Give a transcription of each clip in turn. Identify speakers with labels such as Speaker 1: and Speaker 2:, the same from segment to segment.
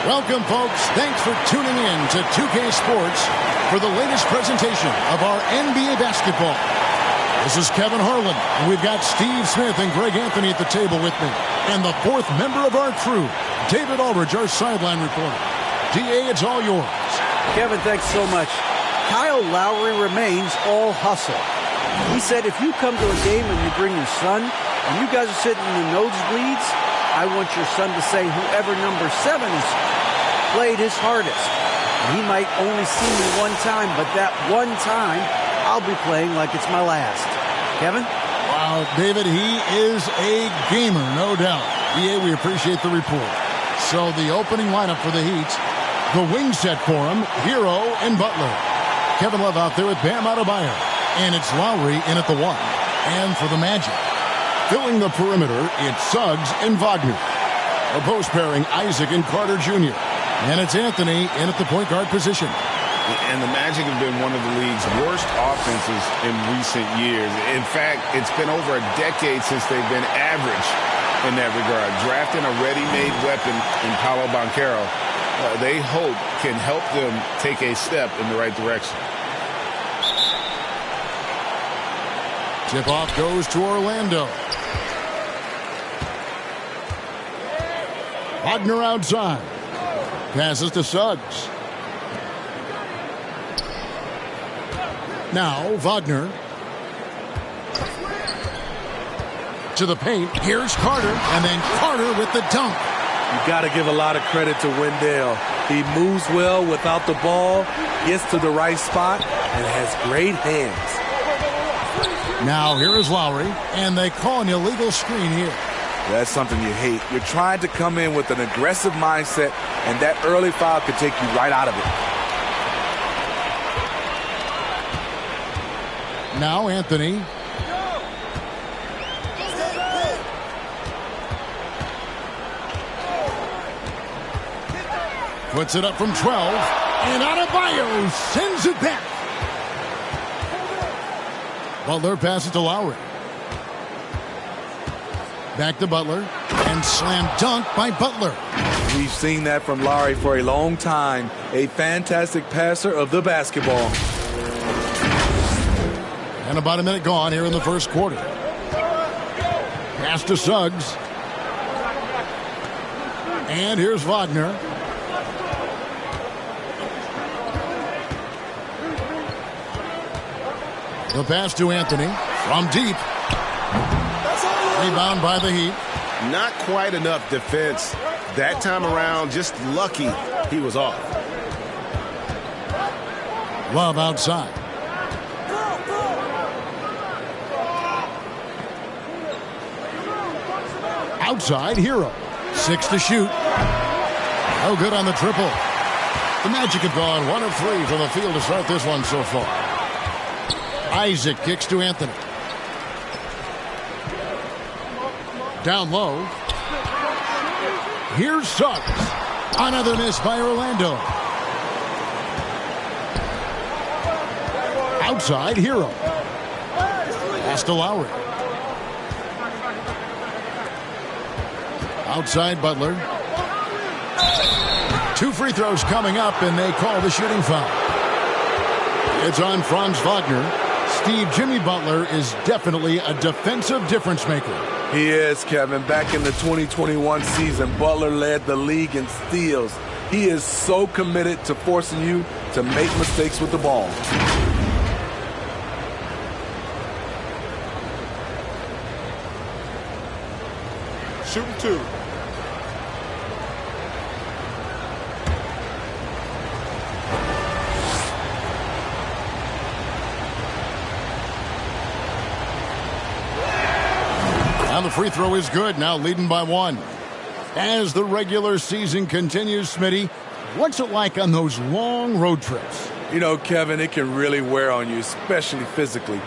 Speaker 1: Welcome, folks. Thanks for tuning in to 2K Sports for the latest presentation of our NBA basketball. This is Kevin Harlan. We've got Steve Smith and Greg Anthony at the table with me. And the fourth member of our crew, David Aldridge, our sideline reporter. DA, it's all yours.
Speaker 2: Kevin, thanks so much. Kyle Lowry remains all hustle. He said if you come to a game and you bring your son, and you guys are sitting in the nosebleeds, I want your son to say whoever number 7 is played his hardest. He might only see me one time, but that one time, I'll be playing like it's my last. Kevin?
Speaker 1: Wow, David, he is a gamer, no doubt. EA, we appreciate the report. So the opening lineup for the Heat, the wing set for him, Hero and Butler. Kevin Love out there with Bam Adebayo. And it's Lowry in at the 1. And for the Magic, filling the perimeter, it's Suggs and Wagner. A post pairing, Isaac and Carter Jr. And it's Anthony in at the point guard position.
Speaker 3: And the Magic have been one of the league's worst offenses in recent years. In fact, it's been over a decade since they've been average in that regard. Drafting a ready-made weapon in Paolo Banchero, they hope can help them take a step in the right direction.
Speaker 1: Tip-off goes to Orlando. Wagner outside. Passes to Suggs. Now Wagner. To the paint. Here's Carter. And then Carter with the dunk.
Speaker 4: You got to give a lot of credit to Wendell. He moves well without the ball, gets to the right spot, and has great hands.
Speaker 1: Now here is Lowry, and they call an illegal screen here.
Speaker 4: That's something you hate. You're trying to come in with an aggressive mindset, and that early foul could take you right out of it.
Speaker 1: Now Anthony. Puts it up from 12, and Adebayo sends it back. Butler passes to Lowry. Back to Butler, and slam dunk by Butler.
Speaker 4: We've seen that from Lowry for a long time. A fantastic passer of the basketball.
Speaker 1: And about a minute gone here in the first quarter. Pass to Suggs. And here's Wagner. The pass to Anthony from deep. Rebound by the Heat.
Speaker 3: Not quite enough defense that time around. Just lucky he was off.
Speaker 1: Love outside. Outside, Hero. 6 to shoot. No good on the triple. The Magic have gone 1 of 3 from the field to start this one so far. Isaac kicks to Anthony. Down low. Here's Suggs. Another miss by Orlando. Outside, Hero. Pass to Lowry. Outside, Butler. 2 free throws coming up, and they call the shooting foul. It's on Franz Wagner. Steve, Jimmy Butler is definitely a defensive difference maker.
Speaker 4: He is, Kevin. Back in the 2021 season, Butler led the league in steals. He is so committed to forcing you to make mistakes with the ball.
Speaker 3: Shooting 2.
Speaker 1: And the free throw is good, now leading by 1. As the regular season continues, Smitty, what's it like on those long road trips?
Speaker 4: You know, Kevin, it can really wear on you, especially physically.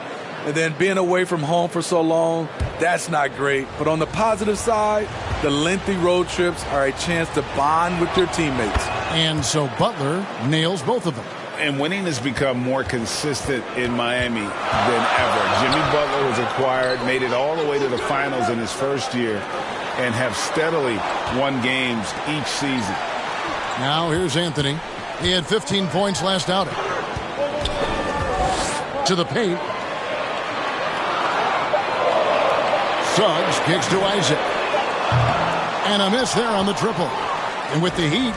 Speaker 4: And then being away from home for so long, that's not great. But on the positive side, the lengthy road trips are a chance to bond with your teammates.
Speaker 1: And so Butler nails both of them.
Speaker 3: And winning has become more consistent in Miami than ever. Jimmy Butler was acquired, made it all the way to the finals in his first year, and have steadily won games each season.
Speaker 1: Now here's Anthony. He had 15 points last outing. To the paint. Suggs kicks to Isaac. And a miss there on the triple. And with the Heat,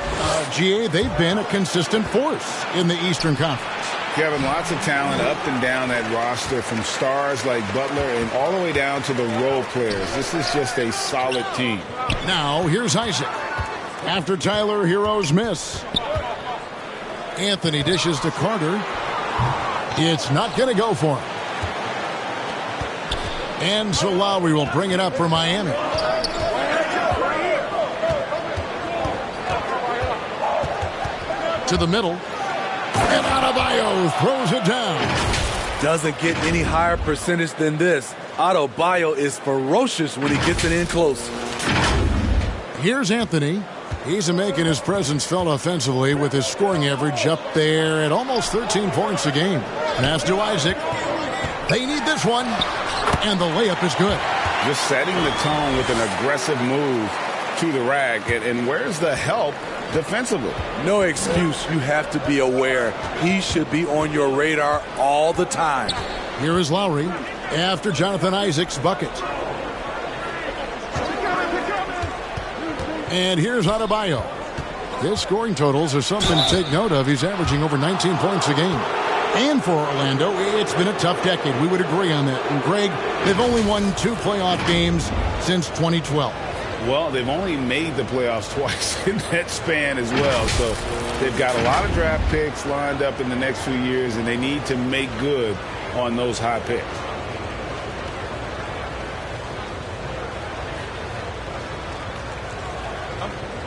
Speaker 1: GA, they've been a consistent force in the Eastern Conference.
Speaker 3: Kevin, lots of talent up and down that roster, from stars like Butler and all the way down to the role players. This is just a solid team.
Speaker 1: Now, here's Isaac. After Tyler Hero's miss. Anthony dishes to Carter. It's not going to go for him. And so Lowry will bring it up for Miami. To the middle. And Adebayo throws it down.
Speaker 4: Doesn't get any higher percentage than this. Adebayo is ferocious when he gets it in close.
Speaker 1: Here's Anthony. He's making his presence felt offensively with his scoring average up there at almost 13 points a game. Pass to Isaac. They need this one. And the layup is good.
Speaker 3: Just setting the tone with an aggressive move to the rack. And where's the help defensively?
Speaker 4: No excuse. You have to be aware. He should be on your radar all the time.
Speaker 1: Here is Lowry after Jonathan Isaac's bucket. And here's Adebayo. His scoring totals are something to take note of. He's averaging over 19 points a game. And for Orlando, it's been a tough decade. We would agree on that. And Greg, they've only won 2 playoff games since 2012.
Speaker 3: Well, they've only made the playoffs twice in that span as well. So they've got a lot of draft picks lined up in the next few years, and they need to make good on those high picks.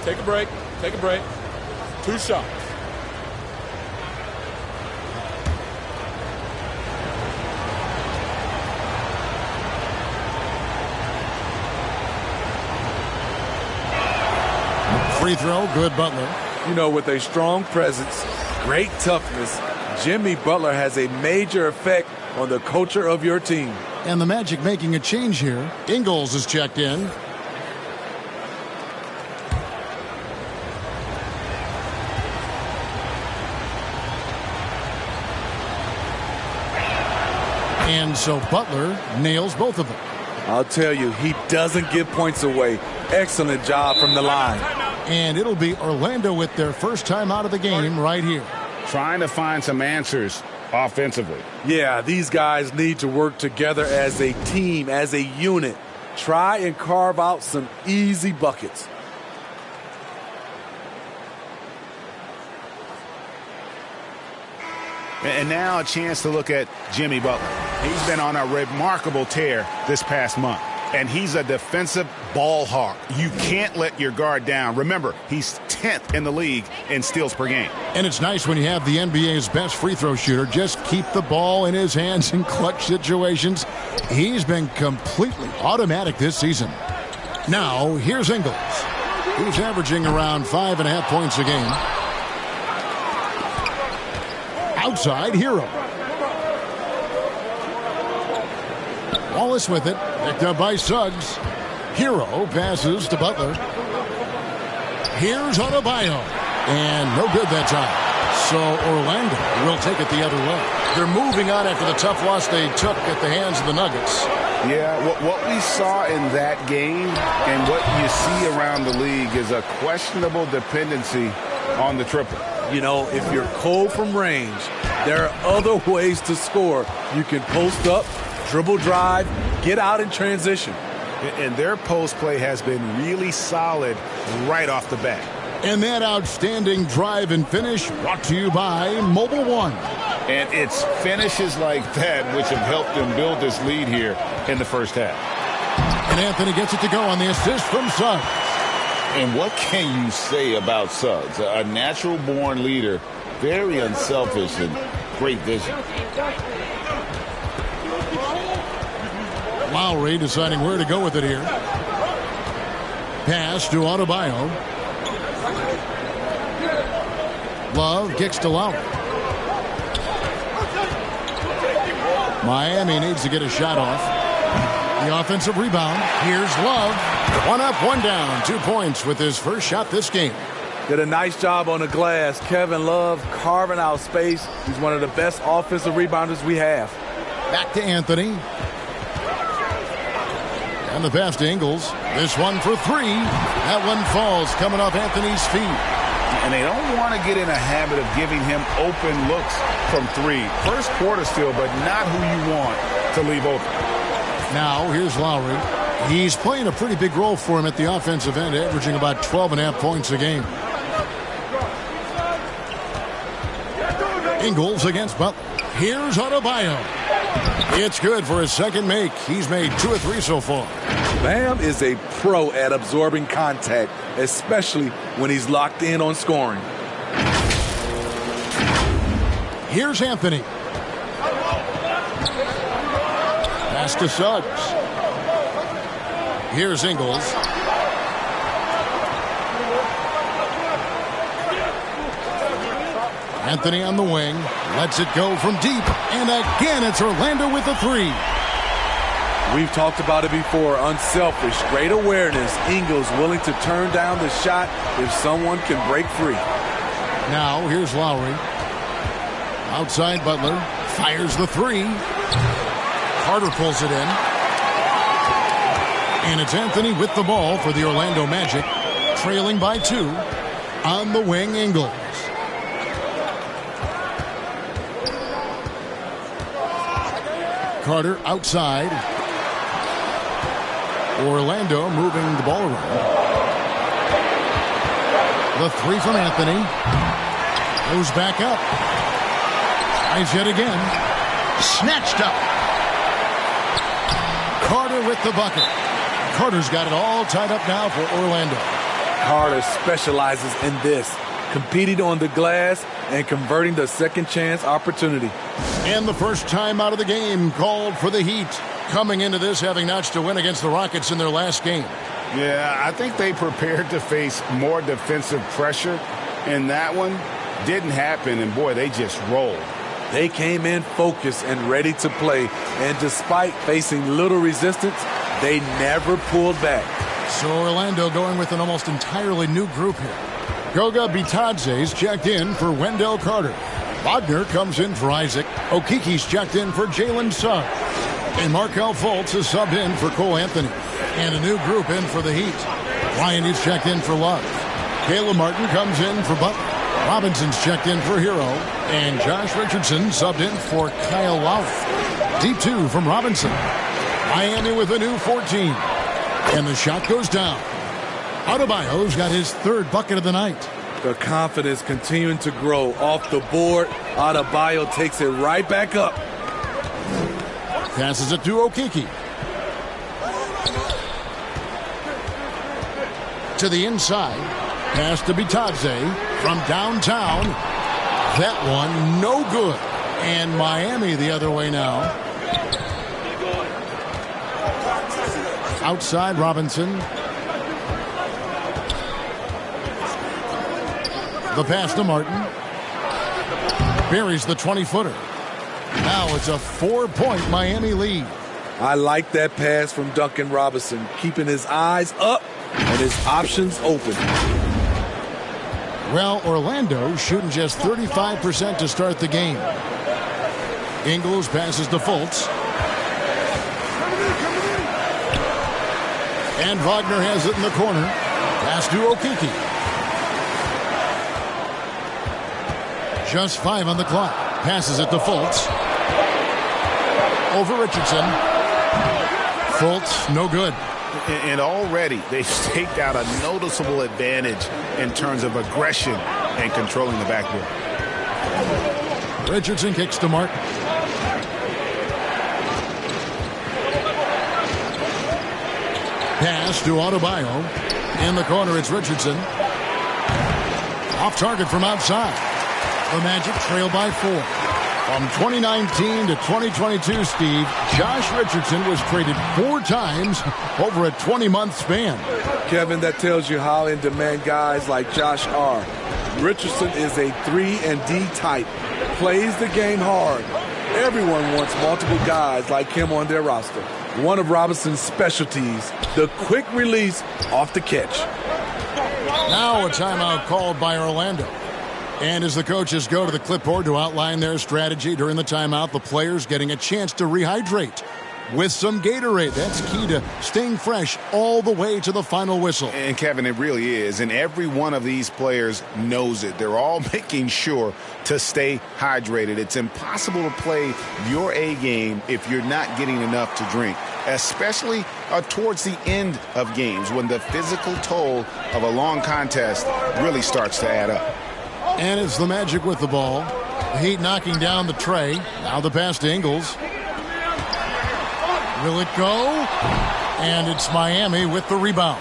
Speaker 5: Take a break. Take a break. 2 shots.
Speaker 1: Free throw, good Butler.
Speaker 4: You know, with a strong presence, great toughness, Jimmy Butler has a major effect on the culture of your team.
Speaker 1: And the Magic making a change here. Ingles is checked in. And so Butler nails both of them.
Speaker 4: I'll tell you, he doesn't give points away. Excellent job from the line.
Speaker 1: And it'll be Orlando with their first time out of the game right here.
Speaker 3: Trying to find some answers offensively.
Speaker 4: Yeah, these guys need to work together as a team, as a unit. Try and carve out some easy buckets.
Speaker 3: And now a chance to look at Jimmy Butler. He's been on a remarkable tear this past month. And he's a defensive ball hawk. You can't let your guard down. Remember, he's 10th in the league in steals per game.
Speaker 1: And it's nice when you have the NBA's best free throw shooter. Just keep the ball in his hands in clutch situations. He's been completely automatic this season. Now, here's Ingles. He's averaging around 5.5 points a game. Outside, Hero. Wallace with it. Picked up by Suggs. Hero passes to Butler. Here's Adebayo. And no good that time. So Orlando will take it the other way. They're moving on after the tough loss they took at the hands of the Nuggets.
Speaker 3: Yeah, what we saw in that game and what you see around the league is a questionable dependency on the triple.
Speaker 4: You know, if you're cold from range, there are other ways to score. You can post up, dribble drive, get out in transition.
Speaker 3: And their post play has been really solid right off the bat.
Speaker 1: And that outstanding drive and finish brought to you by Mobile One.
Speaker 3: And it's finishes like that which have helped them build this lead here in the first half.
Speaker 1: And Anthony gets it to go on the assist from Suggs.
Speaker 3: And what can you say about Suggs? A natural-born leader, very unselfish and great vision.
Speaker 1: Lowry deciding where to go with it here. Pass to Adebayo. Love kicks to Lowry. Miami needs to get a shot off. The offensive rebound. Here's Love. 1 up, 1 down. 2 points with his first shot this game.
Speaker 4: Did a nice job on the glass. Kevin Love carving out space. He's one of the best offensive rebounders we have.
Speaker 1: Back to Anthony. And the pass to Ingles. This one for three. That one falls, coming off Anthony's feet.
Speaker 3: And they don't want to get in a habit of giving him open looks from three. First quarter still, but not who you want to leave open.
Speaker 1: Now, here's Lowry. He's playing a pretty big role for him at the offensive end, averaging about 12.5 points a game. Ingles against Butler. Here's Adebayo. It's good for his second make. He's made 2 of 3 so far.
Speaker 4: Bam is a pro at absorbing contact, especially when he's locked in on scoring.
Speaker 1: Here's Anthony. Pass to Suggs. Here's Ingles. Anthony on the wing. Lets it go from deep. And again, it's Orlando with the three.
Speaker 4: We've talked about it before. Unselfish, great awareness. Ingles willing to turn down the shot if someone can break free.
Speaker 1: Now, here's Lowry. Outside Butler. Fires the three. Carter pulls it in. And it's Anthony with the ball for the Orlando Magic. Trailing by 2. On the wing, Ingles. Carter outside. Orlando moving the ball around. The three from Anthony. Goes back up. Tries yet again. Snatched up. Carter with the bucket. Carter's got it all tied up now for Orlando.
Speaker 4: Carter specializes in this. Competing on the glass and converting the second chance opportunity.
Speaker 1: And the first time out of the game called for the Heat. Coming into this having notched a win against the Rockets in their last game.
Speaker 3: Yeah, I think they prepared to face more defensive pressure. And that one didn't happen. And, boy, they just rolled.
Speaker 4: They came in focused and ready to play. And despite facing little resistance, they never pulled back.
Speaker 1: So Orlando going with an almost entirely new group here. Goga Bitadze's checked in for Wendell Carter. Wagner comes in for Isaac. Okiki's checked in for Jalen Suggs. And Markelle Fultz is subbed in for Cole Anthony. And a new group in for the Heat. Ryan is checked in for Love. Caleb Martin comes in for Butler. Robinson's checked in for Hero. And Josh Richardson subbed in for Kyle Lowry. Deep 2 from Robinson. Miami with a new 14. And the shot goes down. Adebayo's got his third bucket of the night.
Speaker 4: The confidence continuing to grow off the board. Adebayo takes it right back up.
Speaker 1: Passes it to Okiki. To the inside. Pass to Bitadze from downtown. That one no good. And Miami the other way now. Outside Robinson. The pass to Martin. Buries the 20-footer. Now it's a 4-point Miami lead.
Speaker 4: I like that pass from Duncan Robinson, keeping his eyes up and his options open.
Speaker 1: Well, Orlando shooting just 35% to start the game. Ingles passes to Fultz. And Wagner has it in the corner. Pass to Okiki. Just 5 on the clock. Passes it to Fultz. Over Richardson. Fultz, no good.
Speaker 3: And already they've staked out a noticeable advantage in terms of aggression and controlling the backboard.
Speaker 1: Richardson kicks to Martin. Pass to Adebayo. In the corner, it's Richardson. Off target from outside. The Magic trail by 4. From 2019 to 2022, Steve, Josh Richardson was traded 4 times over a 20-month span.
Speaker 4: Kevin, that tells you how in demand guys like Josh are. Richardson is a 3-and-D type. Plays the game hard. Everyone wants multiple guys like him on their roster. One of Robinson's specialties, the quick release off the catch.
Speaker 1: Now a timeout called by Orlando. And as the coaches go to the clipboard to outline their strategy during the timeout, the players getting a chance to rehydrate with some Gatorade. That's key to staying fresh all the way to the final whistle.
Speaker 3: And, Kevin, it really is. And every one of these players knows it. They're all making sure to stay hydrated. It's impossible to play your A game if you're not getting enough to drink, especially towards the end of games when the physical toll of a long contest really starts to add up.
Speaker 1: And it's the Magic with the ball. The Heat knocking down the tray. Now the pass to Ingles. Will it go? And it's Miami with the rebound.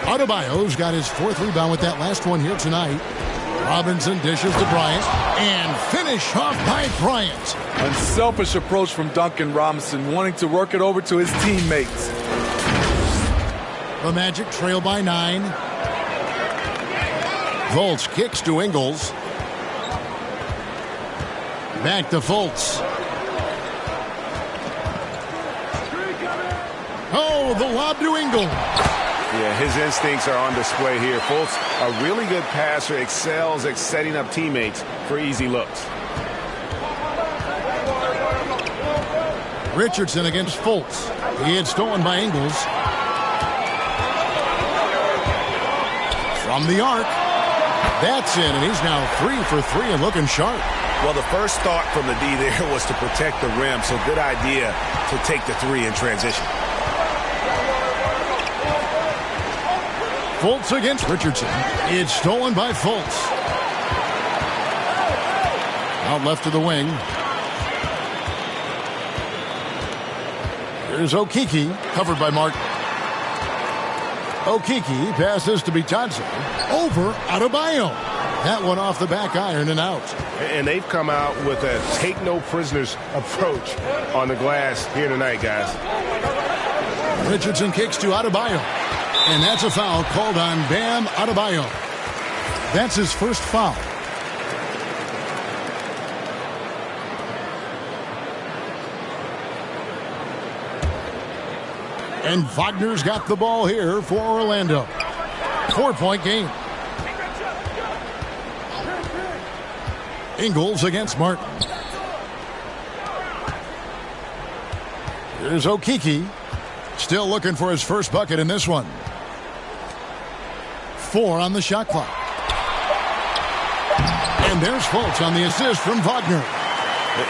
Speaker 1: Adebayo's got his 4th rebound with that last one here tonight. Robinson dishes to Bryant. And finish off by Bryant.
Speaker 4: Unselfish approach from Duncan Robinson, wanting to work it over to his teammates.
Speaker 1: The Magic trail by 9. Fultz kicks to Ingles. Back to Fultz. Oh, the lob to Ingles.
Speaker 3: Yeah, his instincts are on display here. Fultz, a really good passer, excels at setting up teammates for easy looks.
Speaker 1: Richardson against Fultz. He had stolen by Ingles. From the arc. That's in, and he's now 3 for 3 and looking sharp.
Speaker 6: Well, the first thought from the D there was to protect the rim, so good idea to take the 3 in transition.
Speaker 1: Fultz against Richardson. It's stolen by Fultz. Out left to the wing. Here's Okeke, covered by Martin. Okeke passes to Bitadze. Over Adebayo. That one off the back iron and out.
Speaker 6: And they've come out with a take-no-prisoners approach on the glass here tonight, guys.
Speaker 1: Richardson kicks to Adebayo. And that's a foul called on Bam Adebayo. That's his first foul. And Wagner's got the ball here for Orlando. 4-point game. Ingles against Martin. Here's Okeke. Still looking for his first bucket in this one. 4 on the shot clock. And there's Fultz on the assist from Wagner.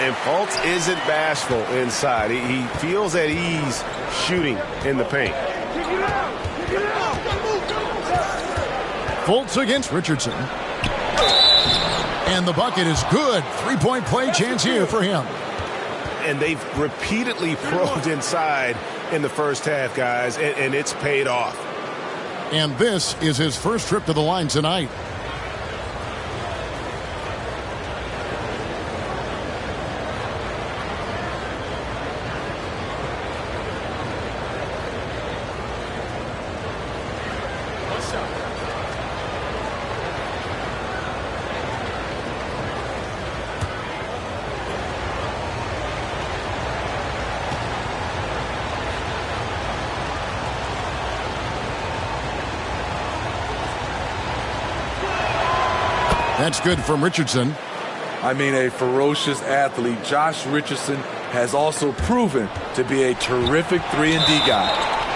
Speaker 6: And Fultz isn't bashful inside. He feels at ease shooting in the paint.
Speaker 1: Fultz against Richardson. And the bucket is good. 3-point play chance here for him.
Speaker 6: And they've repeatedly probed inside in the first half, guys, and it's paid off.
Speaker 1: And this is his first trip to the line tonight. That's good from Richardson.
Speaker 4: I mean, a ferocious athlete. Josh Richardson has also proven to be a terrific 3-and-D guy.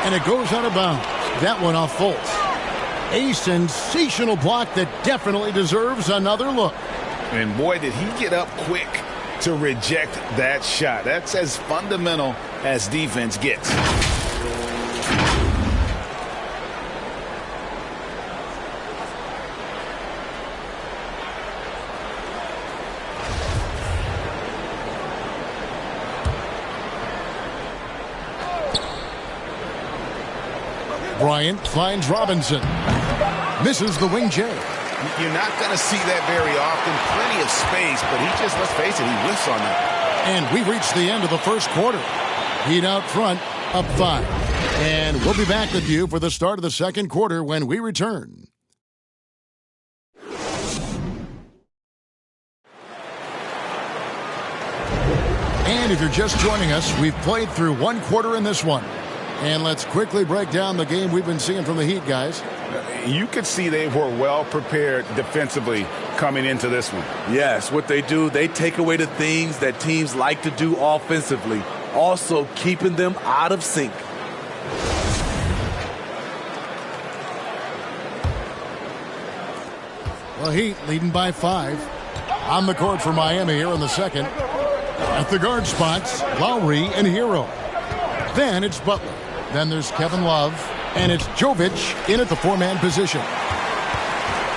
Speaker 1: And it goes out of bounds. That one off Fultz. A sensational block that definitely deserves another look.
Speaker 3: And boy, did he get up quick to reject that shot. That's as fundamental as defense gets.
Speaker 1: Bryant finds Robinson. Misses the wing J.
Speaker 3: You're not going to see that very often. Plenty of space, but he just, let's face it, he whiffs on that.
Speaker 1: And we've reached the end of the first quarter. Heat out front, up 5. And we'll be back with you for the start of the second quarter when we return. And if you're just joining us, we've played through one quarter in this one. And let's quickly break down the game we've been seeing from the Heat, guys.
Speaker 3: You could see they were well prepared defensively coming into this one.
Speaker 4: Yes, what they do, they take away the things that teams like to do offensively, also keeping them out of sync.
Speaker 1: The Heat leading by 5. On the court for Miami here in the second. At the guard spots, Lowry and Hero. Then it's Butler. Then there's Kevin Love. And it's Jovic in at the 4-man position.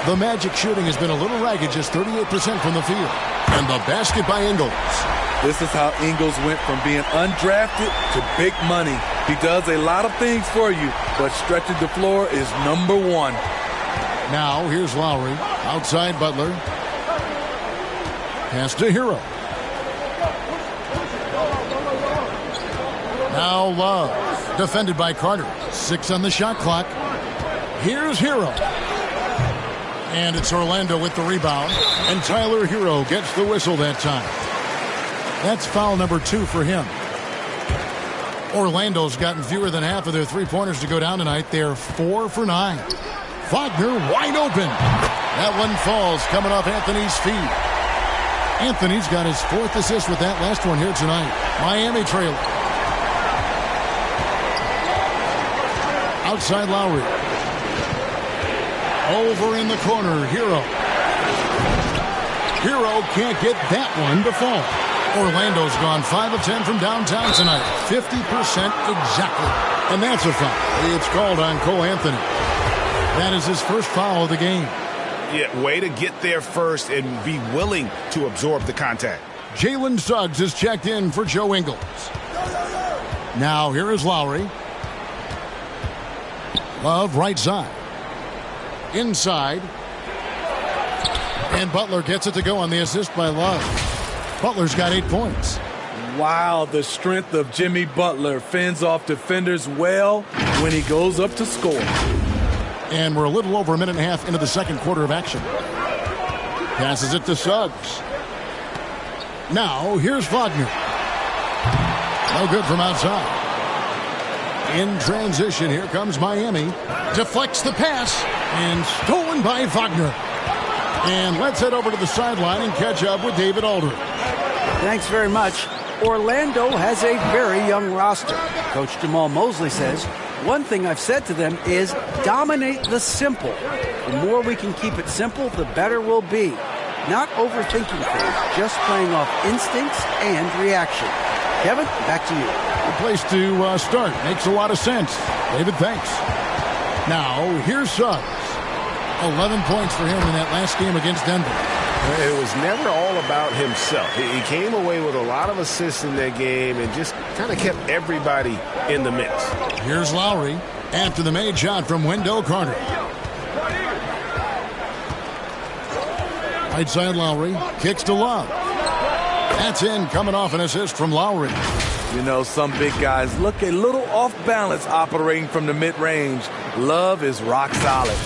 Speaker 1: The Magic shooting has been a little ragged, just 38% from the field. And the basket by Ingles.
Speaker 4: This is how Ingles went from being undrafted to big money. He does a lot of things for you, but stretching the floor is number one.
Speaker 1: Now here's Lowry. Outside Butler. Pass to Hero. Now Love. Defended by Carter. 6 on the shot clock. Here's Hero. And it's Orlando with the rebound. And Tyler Hero gets the whistle that time. That's foul number 2 for him. Orlando's gotten fewer than half of their three-pointers to go down tonight. They're 4 for 9. Wagner wide open. That one falls coming off Anthony's feet. Anthony's got his 4th assist with that last one here tonight. Miami trailing. Outside Lowry. Over in the corner, Hero. Hero can't get that one to fall. Orlando's gone 5 of 10 from downtown tonight. 50% exactly. And that's a foul. It's called on Cole Anthony. That is his first foul of the game.
Speaker 6: Yeah, way to get there first and be willing to absorb the contact.
Speaker 1: Jalen Suggs is checked in for Joe Ingles. Now here is Lowry. Love right side. Inside. And Butler gets it to go on the assist by Love. Butler's got 8 points.
Speaker 4: Wow, the strength of Jimmy Butler fends off defenders well when he goes up to score.
Speaker 1: And we're a little over a minute and a half into the second quarter of action. Passes it to Suggs. Now, here's Wagner. No good from outside. In transition, here comes Miami. Deflects the pass. And stolen by Wagner. And let's head over to the sideline and catch up with David Aldridge.
Speaker 2: Thanks very much. Orlando has a very young roster. Coach Jamal Mosley says, one thing I've said to them is dominate the simple. The more we can keep it simple, the better we'll be. Not overthinking things, just playing off instincts and reaction. Kevin, back to you.
Speaker 1: Good place to start. Makes a lot of sense. David, thanks. Now, here's Suggs. 11 points for him in that last game against Denver.
Speaker 6: It was never all about himself. He came away with a lot of assists in that game and just kind of kept everybody in the mix.
Speaker 1: Here's Lowry after the made shot from Wendell Carter. Right side Lowry kicks to Love. That's in, coming off an assist from Lowry.
Speaker 4: You know, some big guys look a little off balance operating from the mid-range. Love is rock solid.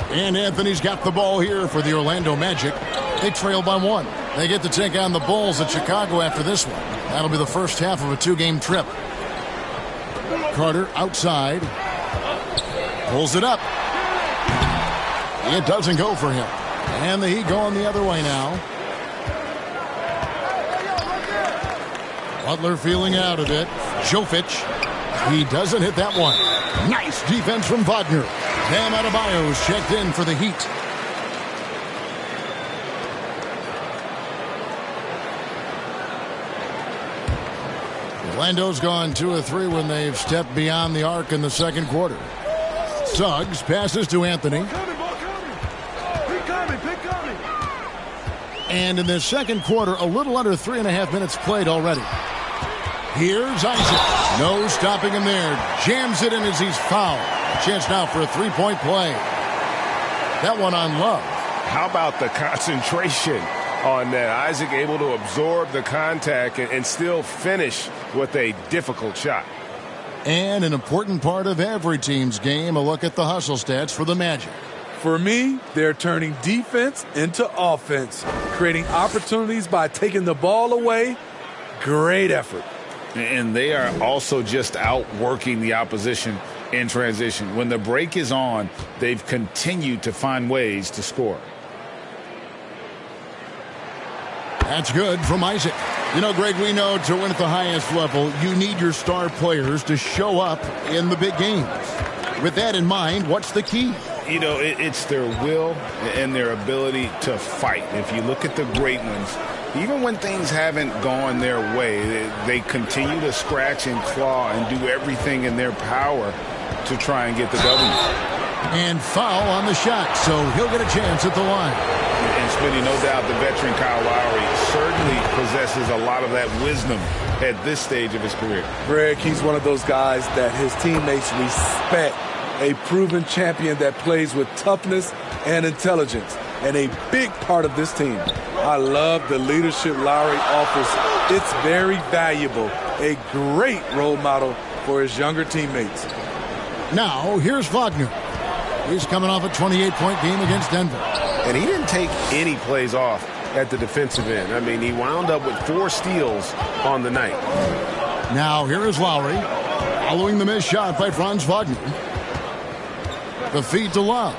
Speaker 1: And Anthony's got the ball here for the Orlando Magic. They trail by 1. They get to take on the Bulls at Chicago after this one. That'll be the first half of a 2-game trip. Carter outside. Pulls it up. It doesn't go for him. And the Heat going the other way now. Butler feeling out of it. Jovic. He doesn't hit that one. Nice defense from Wagner. Bam Adebayo's checked in for the Heat. Orlando's gone 2 of 3 when they've stepped beyond the arc in the second quarter. Suggs passes to Anthony. And in the second quarter, a little under 3.5 minutes played already. Here's Isaac. No stopping him there. Jams it in as he's fouled. Chance now for a 3-point play. That one on Love.
Speaker 6: How about the concentration on that? Isaac able to absorb the contact and still finish with a difficult shot.
Speaker 1: And an important part of every team's game, a look at the hustle stats for the Magic.
Speaker 4: For me, they're turning defense into offense, creating opportunities by taking the ball away. Great effort.
Speaker 3: And they are also just outworking the opposition in transition. When the break is on, they've continued to find ways to score.
Speaker 1: That's good from Isaac. You know, Greg, we know to win at the highest level, you need your star players to show up in the big games. With that in mind, what's the key?
Speaker 3: You know, it's their will and their ability to fight. If you look at the great ones, even when things haven't gone their way, they continue to scratch and claw and do everything in their power to try and get the W.
Speaker 1: And foul on the shot, so he'll get a chance at the line.
Speaker 3: And Smitty, no doubt the veteran Kyle Lowry certainly possesses a lot of that wisdom at this stage of his career.
Speaker 4: Greg, he's one of those guys that his teammates respect. A proven champion that plays with toughness and intelligence. And a big part of this team. I love the leadership Lowry offers. It's very valuable. A great role model for his younger teammates.
Speaker 1: Now, here's Wagner. He's coming off a 28-point game against Denver.
Speaker 6: And he didn't take any plays off at the defensive end. I mean, he wound up with 4 steals on the night.
Speaker 1: Now, here is Lowry. Following the missed shot by Franz Wagner. The feed to Love.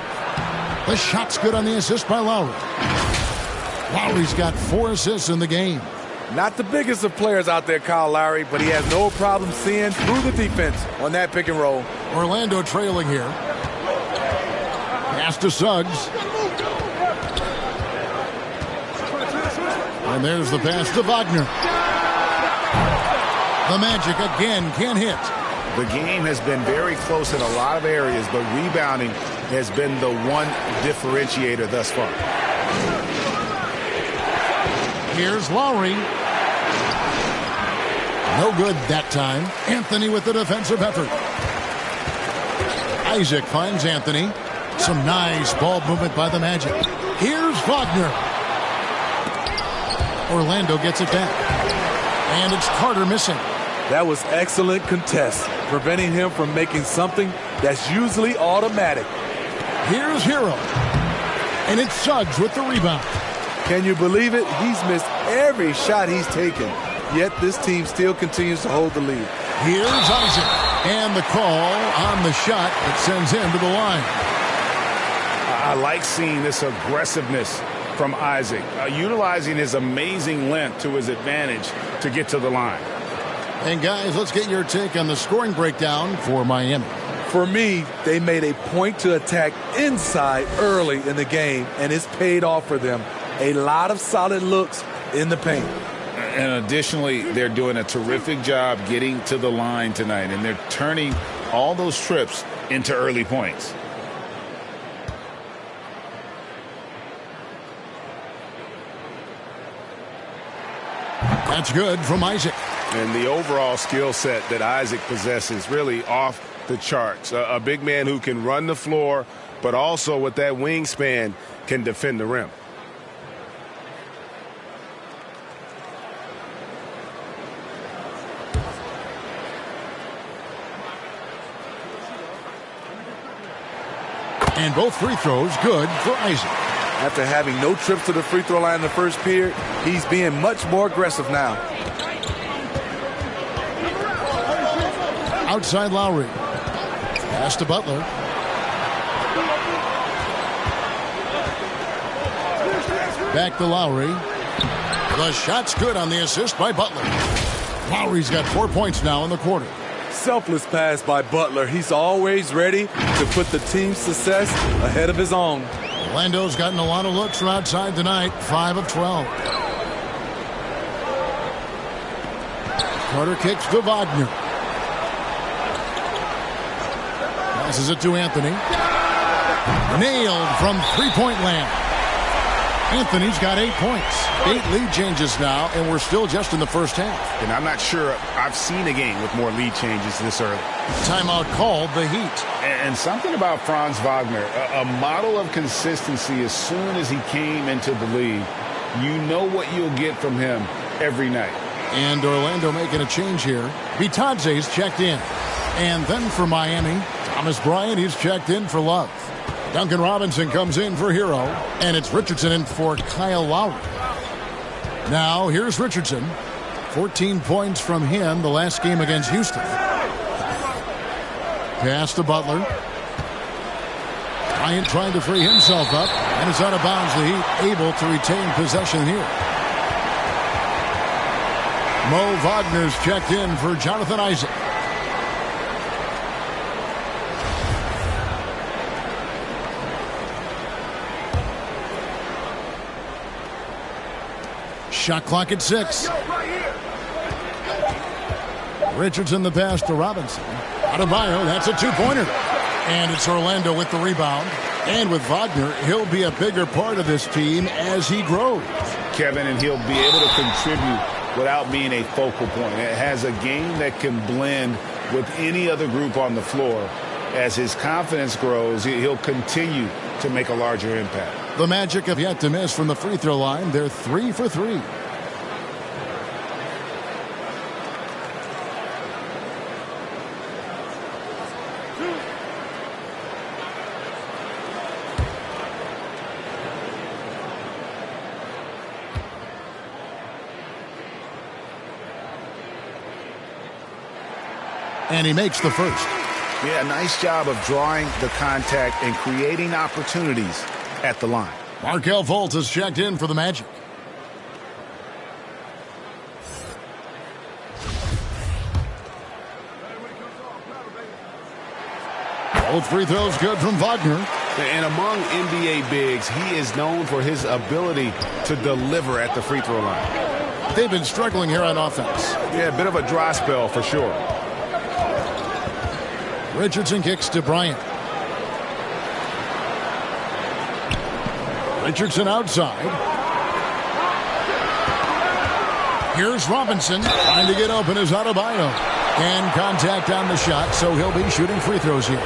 Speaker 1: The shot's good on the assist by Lowry. Lowry's got 4 assists in the game.
Speaker 4: Not the biggest of players out there, Kyle Lowry, but he has no problem seeing through the defense on that pick and roll.
Speaker 1: Orlando trailing here. Pass to Suggs. And there's the pass to Wagner. The Magic again can't hit.
Speaker 3: The game has been very close in a lot of areas, but rebounding has been the one differentiator thus far.
Speaker 1: Here's Lowry. No good that time. Anthony with the defensive effort. Isaac finds Anthony. Some nice ball movement by the Magic. Here's Wagner. Orlando gets it back. And it's Carter missing.
Speaker 4: That was excellent contest, preventing him from making something that's usually automatic.
Speaker 1: Here's Hero. And it's Suggs with the rebound.
Speaker 4: Can you believe it? He's missed every shot he's taken, yet this team still continues to hold the lead.
Speaker 1: Here's Isaac. And the call on the shot that sends him to the line.
Speaker 3: I like seeing this aggressiveness from Isaac, utilizing his amazing length to his advantage to get to the line.
Speaker 1: And guys, let's get your take on the scoring breakdown for Miami.
Speaker 4: For me, they made a point to attack inside early in the game, and it's paid off for them. A lot of solid looks in the paint.
Speaker 3: And additionally, they're doing a terrific job getting to the line tonight, and they're turning all those trips into early points.
Speaker 1: That's good from Isaac.
Speaker 6: And the overall skill set that Isaac possesses really off the charts. A big man who can run the floor, but also with that wingspan can defend the rim.
Speaker 1: And both free throws good for Isaac.
Speaker 4: After having no trips to the free throw line in the first period, he's being much more aggressive now.
Speaker 1: Outside Lowry. Pass to Butler. Back to Lowry. The shot's good on the assist by Butler. Lowry's got 4 points now in the quarter.
Speaker 4: Selfless pass by Butler. He's always ready to put the team's success ahead of his own.
Speaker 1: Orlando's gotten a lot of looks from outside tonight. 5 of 12. Carter kicks to Wagner. Passes it to Anthony. Nailed from three-point land. Anthony's got 8 points. 8 lead changes now, and we're still just in the first half.
Speaker 3: And I'm not sure I've seen a game with more lead changes this early.
Speaker 1: Timeout called the Heat.
Speaker 3: And something about Franz Wagner, a model of consistency. As soon as he came into the league, you know what you'll get from him every night.
Speaker 1: And Orlando making a change here. Bitadze's checked in. And then for Miami, Thomas Bryant, he's checked in for Love. Duncan Robinson comes in for Hero. And it's Richardson in for Kyle Lowry. Now, here's Richardson. 14 points from him the last game against Houston. Pass to Butler. Bryant trying to free himself up, and it's out of bounds. The Heat able to retain possession here. Mo Wagner's checked in for Jonathan Isaac. Shot clock at 6. Richardson the pass to Robinson. Adebayo, that's a two-pointer. And it's Orlando with the rebound. And with Wagner, he'll be a bigger part of this team as he grows.
Speaker 3: Kevin, and he'll be able to contribute without being a focal point. It has a game that can blend with any other group on the floor. As his confidence grows, he'll continue to make a larger impact.
Speaker 1: The Magic have yet to miss from the free throw line. They're 3 for 3. And he makes the first.
Speaker 3: Yeah, nice job of drawing the contact and creating opportunities at the line.
Speaker 1: Markelle Fultz has checked in for the Magic. Both free throws good from Wagner.
Speaker 6: And among NBA bigs, he is known for his ability to deliver at the free throw line.
Speaker 1: They've been struggling here on offense.
Speaker 6: Yeah, a bit of a dry spell for sure.
Speaker 1: Richardson kicks to Bryant. Richardson outside. Here's Robinson. Trying to get open is Adebayo. And contact on the shot, so he'll be shooting free throws here.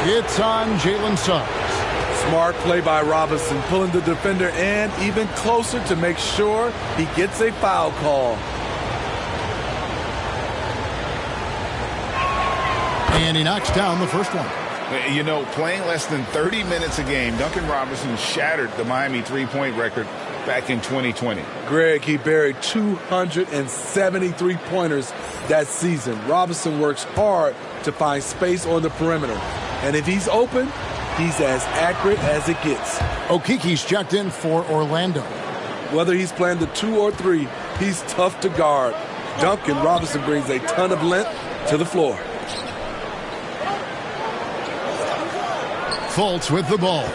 Speaker 1: It's on Jalen Suggs.
Speaker 4: Smart play by Robinson, pulling the defender in even closer to make sure he gets a foul call.
Speaker 1: And he knocks down the first one.
Speaker 3: You know, playing less than 30 minutes a game, Duncan Robinson shattered the Miami three-point record back in 2020.
Speaker 4: Greg, he buried 273 pointers that season. Robinson works hard to find space on the perimeter. And if he's open, he's as accurate as it gets.
Speaker 1: Okeke's checked in for Orlando.
Speaker 4: Whether he's playing the 2 or 3, he's tough to guard. Duncan Robinson brings a ton of length to the floor.
Speaker 1: Fultz with the ball.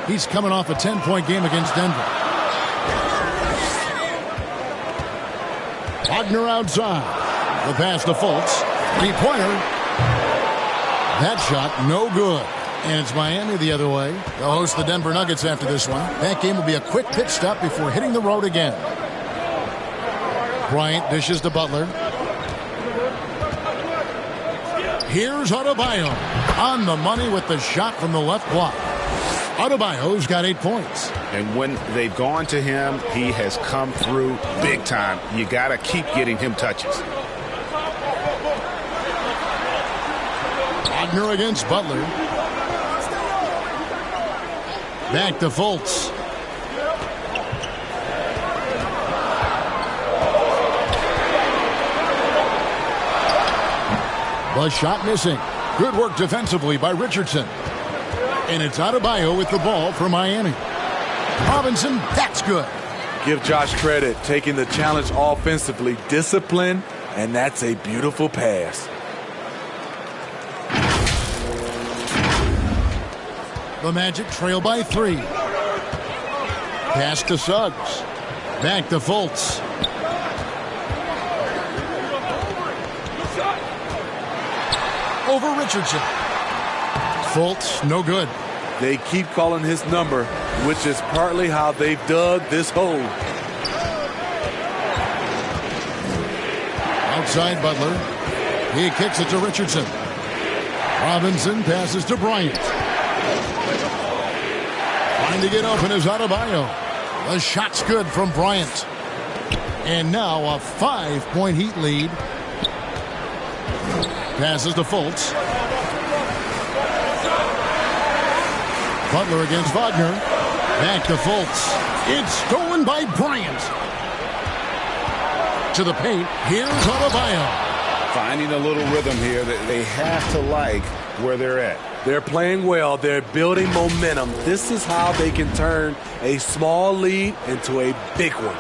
Speaker 1: He's coming off a 10-point game against Denver. Wagner outside. The pass to Fultz. Three-pointer. That shot, no good. And it's Miami the other way. They'll host the Denver Nuggets after this one. That game will be a quick pit stop before hitting the road again. Bryant dishes to Butler. Here's Adebayo on the money with the shot from the left block. Adebayo's got 8 points.
Speaker 3: And when they've gone to him, he has come through big time. You got to keep getting him touches.
Speaker 1: Wagner against Butler. Back to Fultz. The shot missing. Good work defensively by Richardson. And it's Adebayo with the ball for Miami. Robinson, that's good.
Speaker 4: Give Josh credit, taking the challenge offensively, discipline, and that's a beautiful pass.
Speaker 1: The Magic trail by 3. Pass to Suggs. Back to Fultz. Over Richardson. Fultz, no good.
Speaker 4: They keep calling his number, which is partly how they've dug this hole.
Speaker 1: Outside Butler. He kicks it to Richardson. Robinson passes to Bryant. Trying to get open is Adebayo. The shot's good from Bryant. And now a 5-point Heat lead. Passes to Fultz. Butler against Wagner. Back to Fultz. It's stolen by Bryant. To the paint. Here's Adebayo.
Speaker 3: Finding a little rhythm here that they have to like where they're at.
Speaker 4: They're playing well. They're building momentum. This is how they can turn a small lead into a big one.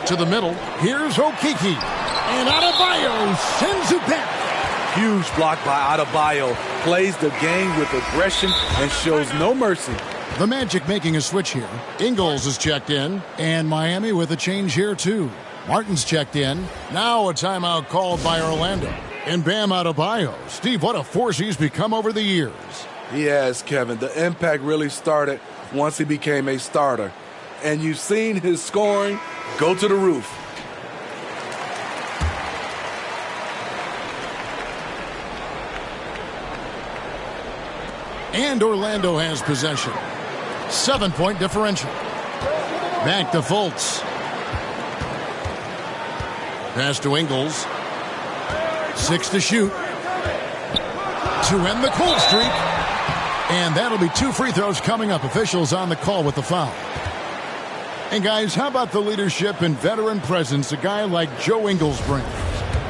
Speaker 1: To the middle, here's Okeke. And Adebayo sends it back.
Speaker 4: Huge block by Adebayo. Plays the game with aggression and shows no mercy.
Speaker 1: The Magic making a switch here. Ingles is checked in, and Miami with a change here too. Martin's checked in. Now a timeout called by Orlando. And Bam Adebayo. Steve, what a force he's become over the years.
Speaker 4: He has, Kevin. The impact really started once he became a starter. And you've seen his scoring go to the roof.
Speaker 1: And Orlando has possession. 7-point differential. Back to Fultz. Pass to Ingles. 6 to shoot. To end the cold streak. And that'll be 2 free throws coming up. Officials on the call with the foul. And guys, how about the leadership and veteran presence a guy like Joe Ingles brings?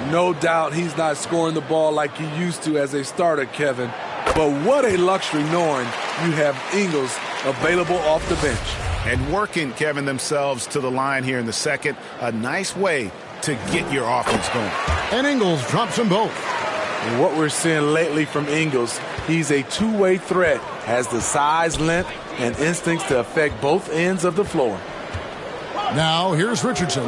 Speaker 4: No doubt he's not scoring the ball like he used to as a starter, Kevin. But what a luxury knowing you have Ingles available off the bench.
Speaker 3: And working, Kevin, themselves to the line here in the second. A nice way to get your offense going.
Speaker 1: And Ingles drops them both.
Speaker 4: And what we're seeing lately from Ingles, he's a two-way threat, has the size, length, and instincts to affect both ends of the floor.
Speaker 1: Now here's Richardson.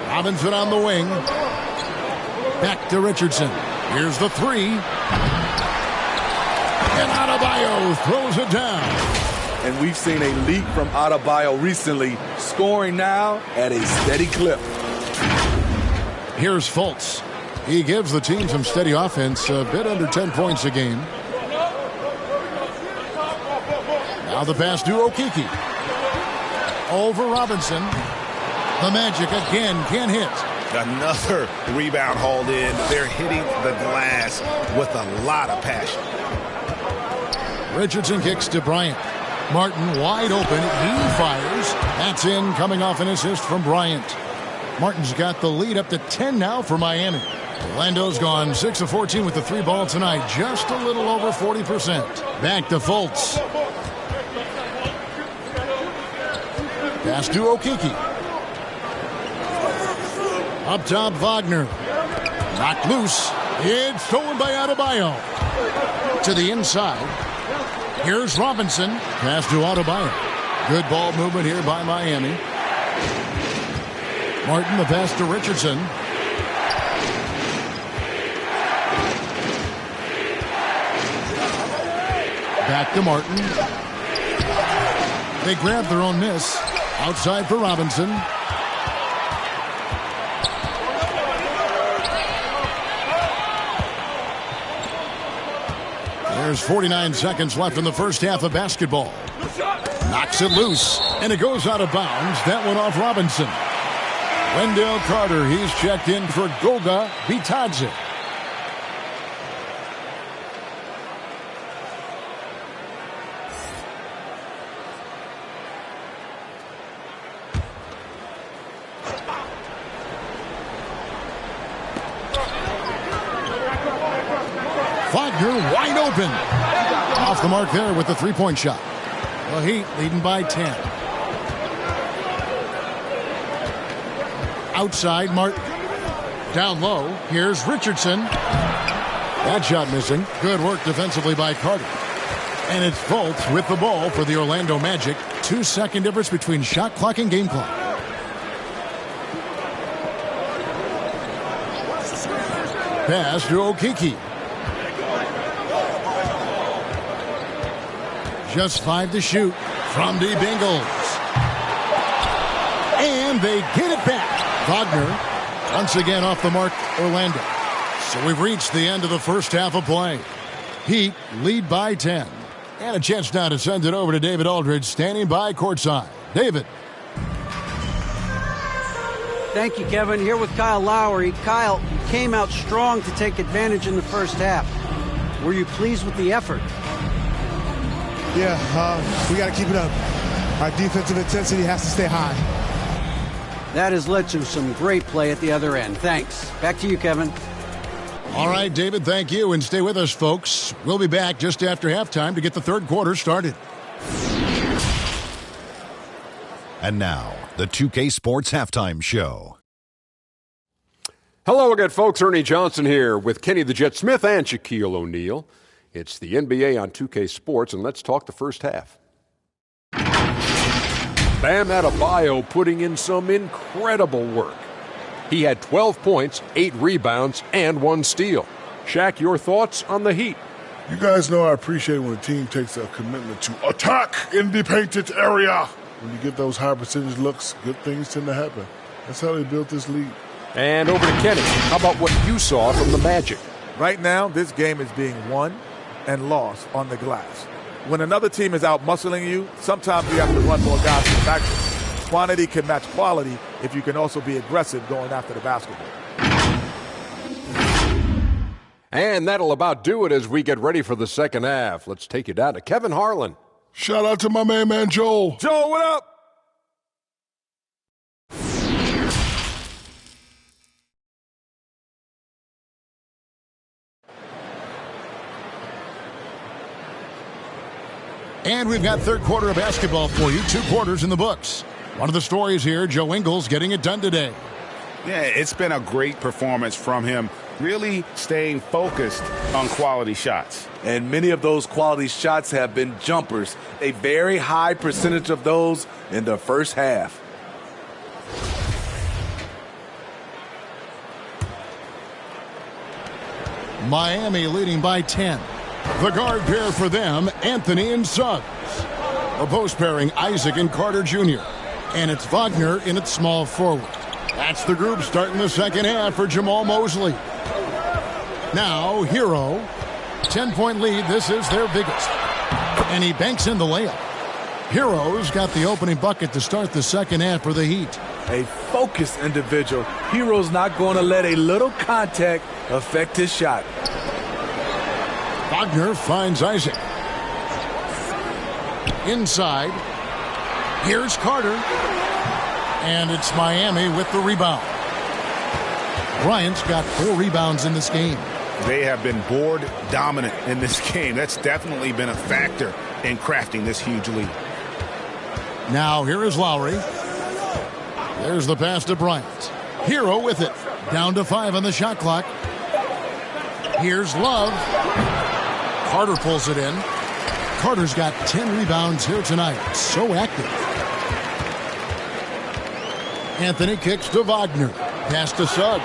Speaker 1: Robinson on the wing. Back to Richardson. Here's the 3. And Adebayo throws it down.
Speaker 4: And we've seen a leap from Adebayo recently, scoring now at a steady clip.
Speaker 1: Here's Fultz. He gives the team some steady offense, a bit under 10 points a game. Now the pass to Okeke. Over Robinson. The Magic again can't hit.
Speaker 3: Another rebound hauled in. They're hitting the glass with a lot of passion.
Speaker 1: Richardson kicks to Bryant. Martin wide open. He fires. That's in, coming off an assist from Bryant. Martin's got the lead up to 10 now for Miami. Orlando's gone 6 of 14 with the 3 ball tonight. Just a little over 40%. Back to Fultz. Pass to Okeke. Up top, Wagner. Knocked loose. It's stolen by Adebayo. To the inside. Here's Robinson. Pass to Adebayo. Good ball movement here by Miami. Martin, the pass to Richardson. Back to Martin. They grab their own miss. Outside for Robinson. There's 49 seconds left in the first half of basketball. Knocks it loose, and it goes out of bounds. That one off Robinson. Wendell Carter, he's checked in for Goga Bitadze. Wagner wide open. Off the mark there with the three-point shot. The Heat leading by 10. Outside, Martin. Down low, here's Richardson. That shot missing. Good work defensively by Carter. And it's Fultz with the ball for the Orlando Magic. 2-second difference between shot clock and game clock. Pass to Okeke. Just 5 to shoot from deep Ingles. And they get it back. Wagner once again off the mark, Orlando. So we've reached the end of the first half of play. Heat lead by 10. And a chance now to send it over to David Aldridge, standing by courtside. David.
Speaker 2: Thank you, Kevin. Here with Kyle Lowry. Kyle, you came out strong to take advantage in the first half. Were you pleased with the effort?
Speaker 7: Yeah, we got to keep it up. Our defensive intensity has to stay high.
Speaker 2: That has led to some great play at the other end. Thanks. Back to you, Kevin.
Speaker 1: All right, David, thank you. And stay with us, folks. We'll be back just after halftime to get the third quarter started.
Speaker 7: And now, the 2K Sports Halftime Show.
Speaker 8: Hello again, folks. Ernie Johnson here with Kenny the Jet Smith and Shaquille O'Neal. It's the NBA on 2K Sports, and let's talk the first half. Bam Adebayo putting in some incredible work. He had 12 points, 8 rebounds, and 1 steal. Shaq, your thoughts on the Heat?
Speaker 9: You guys know I appreciate when a team takes a commitment to attack in the painted area. When you get those high percentage looks, good things tend to happen. That's how they built this league.
Speaker 8: And over to Kenny. How about what you saw from the Magic?
Speaker 5: Right now, this game is being won and lost on the glass. When another team is out muscling you, sometimes you have to run more guys to the factory. Quantity can match quality if you can also be aggressive going after the basketball.
Speaker 8: And that'll about do it as we get ready for the second half. Let's take you down to Kevin Harlan.
Speaker 9: Shout out to my man Joel.
Speaker 5: Joel, what up?
Speaker 1: And we've got third quarter of basketball for you. 2 quarters in the books. One of the stories here, Joe Ingles getting it done today.
Speaker 3: Yeah, it's been a great performance from him, really staying focused on quality shots.
Speaker 4: And many of those quality shots have been jumpers. A very high percentage of those in the first half.
Speaker 1: Miami leading by 10. The guard pair for them, Anthony and Suggs. A post pairing, Isaac and Carter Jr. And it's Wagner in its small forward. That's the group starting the second half for Jamal Mosley. Now, Hero. 10-point lead. This is their biggest. And he banks in the layup. Hero's got the opening bucket to start the second half for the Heat.
Speaker 4: A focused individual. Hero's not going to let a little contact affect his shot.
Speaker 1: Wagner finds Isaac. Inside. Here's Carter. And it's Miami with the rebound. Bryant's got 4 rebounds in this game.
Speaker 3: They have been board dominant in this game. That's definitely been a factor in crafting this huge lead.
Speaker 1: Now here is Lowry. There's the pass to Bryant. Hero with it. Down to 5 on the shot clock. Here's Love. Carter pulls it in. Carter's got 10 rebounds here tonight. So active. Anthony kicks to Wagner. Pass to Suggs.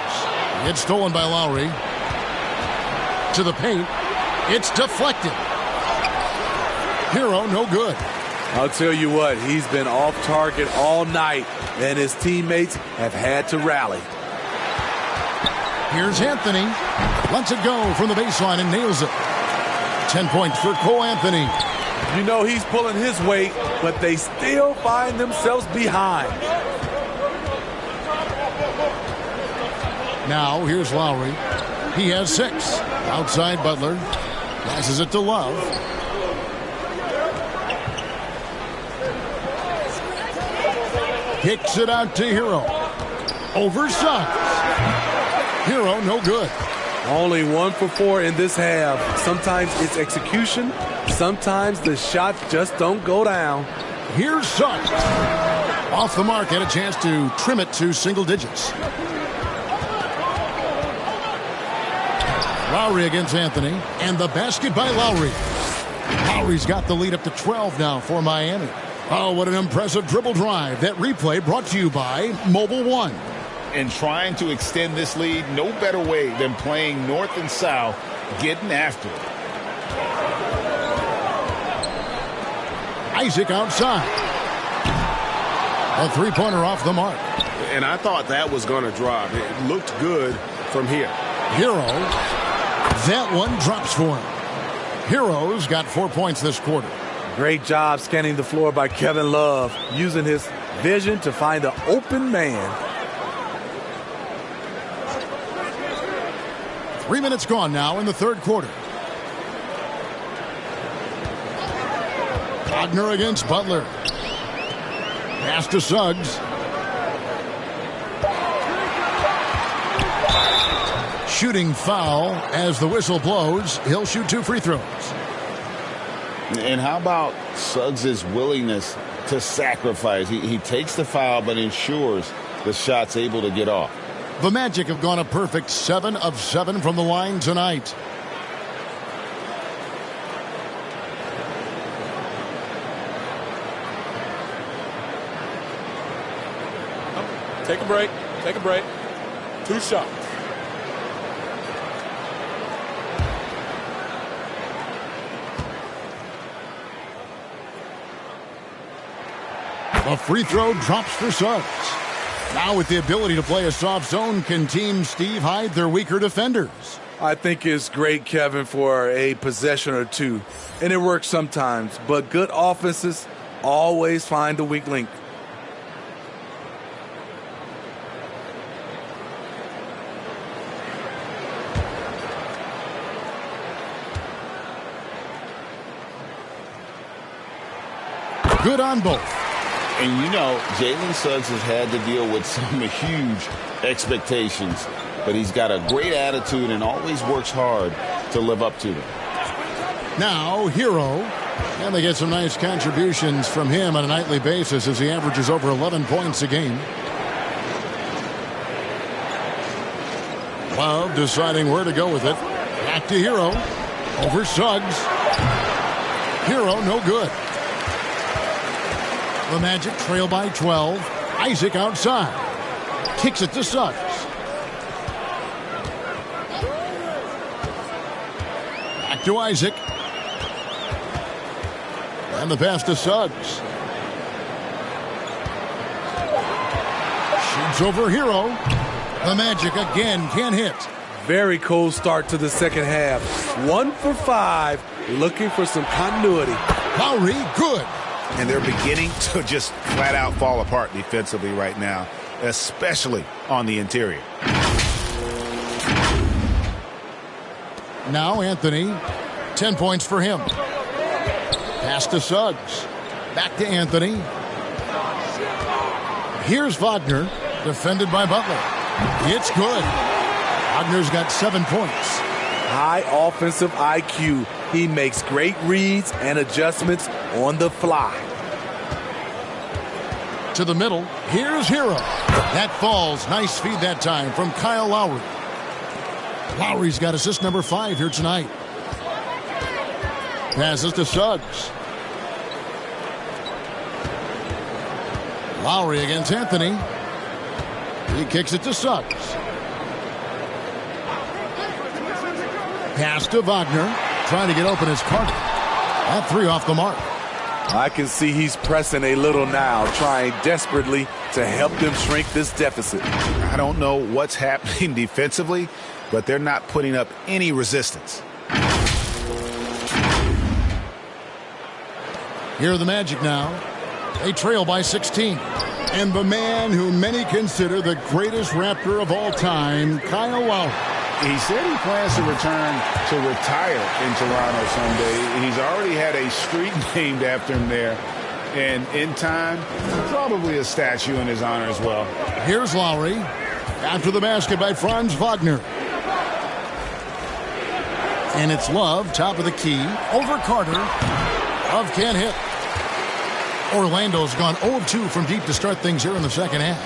Speaker 1: It's stolen by Lowry. To the paint. It's deflected. Hero, no good.
Speaker 4: I'll tell you what, he's been off target all night, and his teammates have had to rally.
Speaker 1: Here's Anthony. Lets it go from the baseline and nails it. 10 points for Cole Anthony.
Speaker 4: You know he's pulling his weight, but they still find themselves behind.
Speaker 1: Now, here's Lowry. He has 6. Outside Butler. Passes it to Love. Kicks it out to Hero. Over Suggs. Hero, no good.
Speaker 4: Only 1 for 4 in this half. Sometimes it's execution. Sometimes the shots just don't go down.
Speaker 1: Here's Suggs. Off the mark, had a chance to trim it to single digits. Lowry against Anthony. And the basket by Lowry. Lowry's got the lead up to 12 now for Miami. Oh, what an impressive dribble drive. That replay brought to you by Mobile One.
Speaker 3: And trying to extend this lead, no better way than playing north and south, getting after it.
Speaker 1: Isaac outside. A three-pointer off the mark.
Speaker 6: And I thought that was going to drop. It looked good from here.
Speaker 1: Hero. That one drops for him. Hero's got 4 points this quarter.
Speaker 4: Great job scanning the floor by Kevin Love, using his vision to find the open man.
Speaker 1: 3 minutes gone now in the third quarter. Wagner against Butler. Pass to Suggs. Shooting foul as the whistle blows. He'll shoot 2 free throws.
Speaker 3: And how about Suggs' willingness to sacrifice? He takes the foul but ensures the shot's able to get off.
Speaker 1: The Magic have gone a perfect 7 of 7 from the line tonight.
Speaker 10: Take a break. Take a break. 2 shots.
Speaker 1: A free throw drops for Suggs. Now with the ability to play a soft zone, can Team Steve hide their weaker defenders?
Speaker 4: I think it's great, Kevin, for a possession or two. And it works sometimes. But good offenses always find the weak link.
Speaker 1: Good on both.
Speaker 3: And you know, Jalen Suggs has had to deal with some huge expectations, but he's got a great attitude and always works hard to live up to them.
Speaker 1: Now, Hero. And they get some nice contributions from him on a nightly basis as he averages over 11 points a game. Love deciding where to go with it. Back to Hero. Over Suggs. Hero, no good. The Magic trail by 12. Isaac outside. Kicks it to Suggs. Back to Isaac. And the pass to Suggs. Shoots over Hero. The Magic again can't hit.
Speaker 4: Very cold start to the second half. 1 for 5. Looking for some continuity.
Speaker 1: Lowry, good.
Speaker 6: And they're beginning to just flat out fall apart defensively right now, especially on the interior.
Speaker 1: Now Anthony, 10 points for him. Pass to Suggs. Back to Anthony. Here's Wagner, defended by Butler. It's good. Wagner's got 7 points.
Speaker 4: High offensive IQ. He makes great reads and adjustments on the fly.
Speaker 1: To the middle. Here's Hero. That falls. Nice feed that time from Kyle Lowry. Lowry's got assist number 5 here tonight. Passes to Suggs. Lowry against Anthony. He kicks it to Suggs. Pass to Wagner. Trying to get open as Carter. That 3 off the mark.
Speaker 4: I can see he's pressing a little now, trying desperately to help them shrink this deficit.
Speaker 6: I don't know what's happening defensively, but they're not putting up any resistance.
Speaker 1: Here are the Magic now. They trail by 16. And the man who many consider the greatest Raptor of all time, Kyle Lowry.
Speaker 3: He said he plans to return to retire in Toronto someday. He's already had a street named after him there. And in time, probably a statue in his honor as well.
Speaker 1: Here's Lowry. After the basket by Franz Wagner. And it's Love, top of the key. Over Carter. Love can't hit. Orlando's gone 0-2 from deep to start things here in the second half.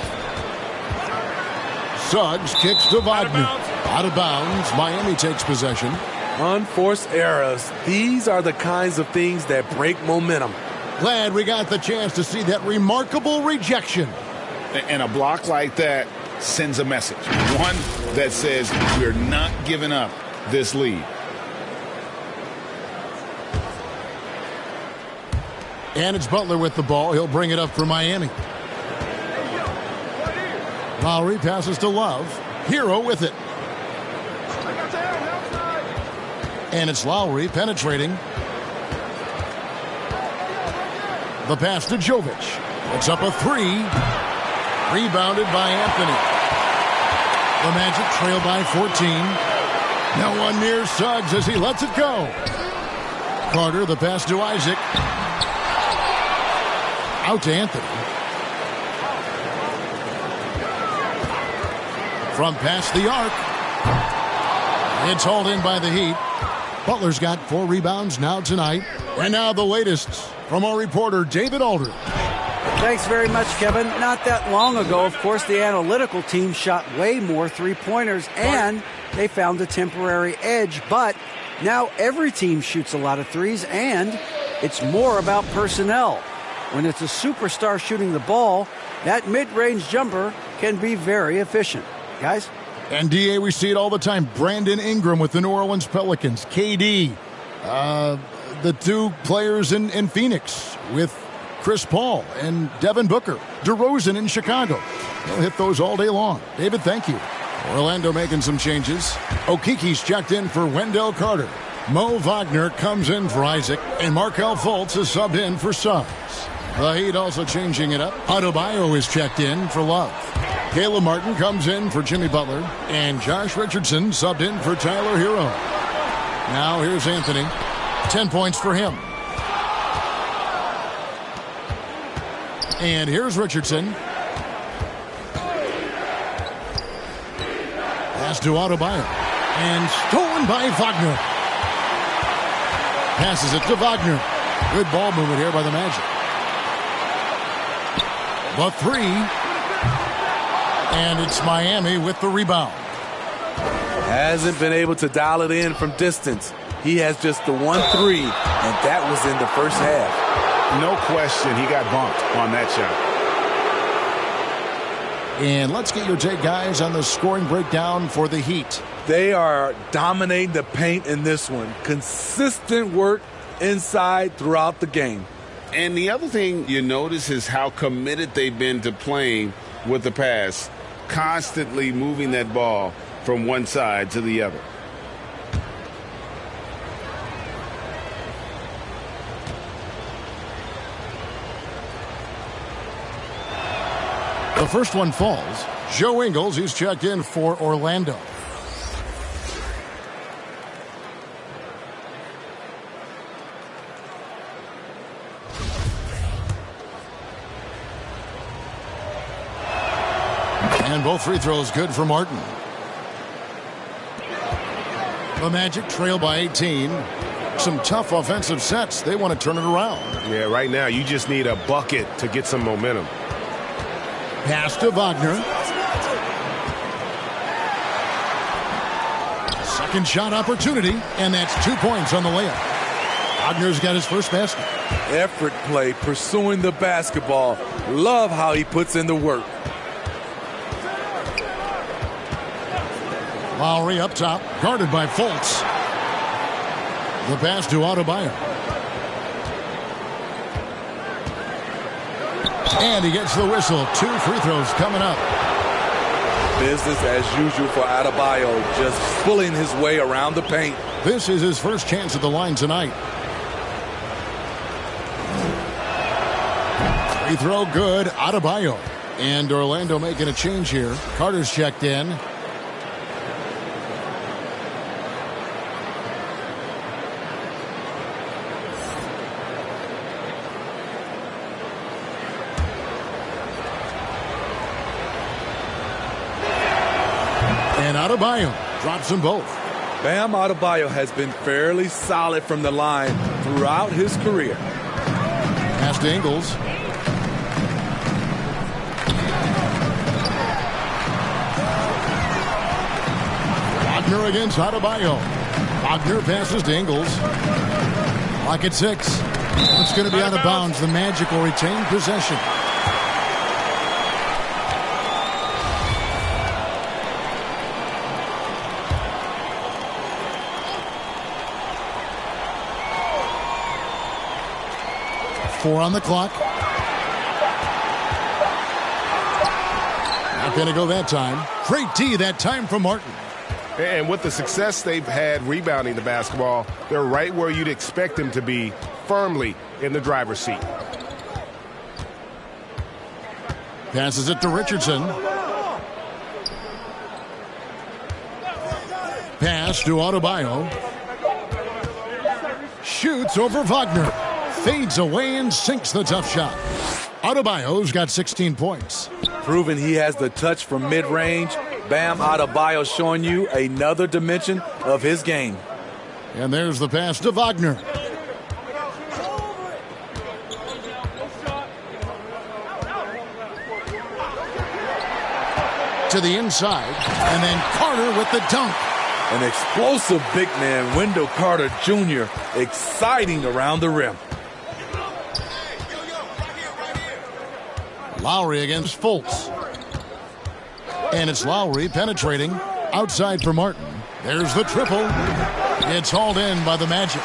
Speaker 1: Suggs kicks to Wagner. Out of bounds. Miami takes possession.
Speaker 4: Unforced errors. These are the kinds of things that break momentum.
Speaker 1: Glad we got the chance to see that remarkable rejection.
Speaker 3: And a block like that sends a message. One that says we're not giving up this lead.
Speaker 1: And it's Butler with the ball. He'll bring it up for Miami. Lowry passes to Love. Hero with it. And it's Lowry penetrating. The pass to Jovic. It's up a 3. Rebounded by Anthony. The Magic trail by 14. No one near Suggs as he lets it go. Carter, the pass to Isaac. Out to Anthony. From past the arc. It's hauled in by the Heat. Butler's got 4 rebounds now tonight. And now the latest from our reporter, David Aldridge.
Speaker 2: Thanks very much, Kevin. Not that long ago, of course, the analytical team shot way more three-pointers, and they found a temporary edge. But now every team shoots a lot of threes, and it's more about personnel. When it's a superstar shooting the ball, that mid-range jumper can be very efficient. Guys?
Speaker 1: And, D.A., we see it all the time. Brandon Ingram with the New Orleans Pelicans. KD, the 2 players in Phoenix with Chris Paul and Devin Booker. DeRozan in Chicago. They'll hit those all day long. David, thank you. Orlando making some changes. Okiki's checked in for Wendell Carter. Mo Wagner comes in for Isaac. And Markelle Fultz is subbed in for Suggs. The Heat also changing it up. Adebayo is checked in for Love. Caleb Martin comes in for Jimmy Butler. And Josh Richardson subbed in for Tyler Hero. Now here's Anthony. 10 points for him. And here's Richardson. Pass to Adebayo. And stolen by Wagner. Passes it to Wagner. Good ball movement here by the Magic. The 3. And it's Miami with the rebound.
Speaker 4: Hasn't been able to dial it in from distance. He has just the 1 3, and that was in the first half.
Speaker 3: No question, he got bumped on that shot.
Speaker 1: And let's get your take, guys, on the scoring breakdown for the Heat.
Speaker 4: They are dominating the paint in this one. Consistent work inside throughout the game.
Speaker 3: And the other thing you notice is how committed they've been to playing with the pass, constantly moving that ball from one side to the other.
Speaker 1: The first one falls. Joe Ingles, he's checked in for Orlando. And both free throws good for Martin. The Magic trail by 18. Some tough offensive sets. They want to turn it around.
Speaker 6: Yeah, right now you just need a bucket to get some momentum.
Speaker 1: Pass to Wagner. Second shot opportunity, and that's 2 points on the layup. Wagner's got his first basket.
Speaker 4: Effort play, pursuing the basketball. Love how he puts in the work.
Speaker 1: Lowry up top, guarded by Fultz. The pass to Adebayo. And he gets the whistle. 2 free throws coming up.
Speaker 4: Business as usual for Adebayo, just pulling his way around the paint.
Speaker 1: This is his first chance at the line tonight. Free throw good, Adebayo. And Orlando making a change here. Carter's checked in. And Adebayo drops them both.
Speaker 4: Bam Adebayo has been fairly solid from the line throughout his career.
Speaker 1: Pass to Ingles. Wagner against Adebayo. Wagner passes to Ingles. Clock at 6. It's going to be out of bounds. The Magic will retain possession. Four on the clock. Not going to go that time. Great D that time from Martin.
Speaker 6: And with the success they've had rebounding the basketball, they're right where you'd expect them to be, firmly in the driver's seat.
Speaker 1: Passes it to Richardson. Pass to Adebayo. Shoots over Wagner. Fades away and sinks the tough shot. Adebayo's got 16 points.
Speaker 4: Proving he has the touch from mid-range. Bam Adebayo showing you another dimension of his game.
Speaker 1: And there's the pass to Wagner. To the inside, and then Carter with the dunk.
Speaker 4: An explosive big man, Wendell Carter Jr., exciting around the rim.
Speaker 1: Lowry against Fultz. And it's Lowry penetrating outside for Martin. There's the triple. It's hauled in by the Magic.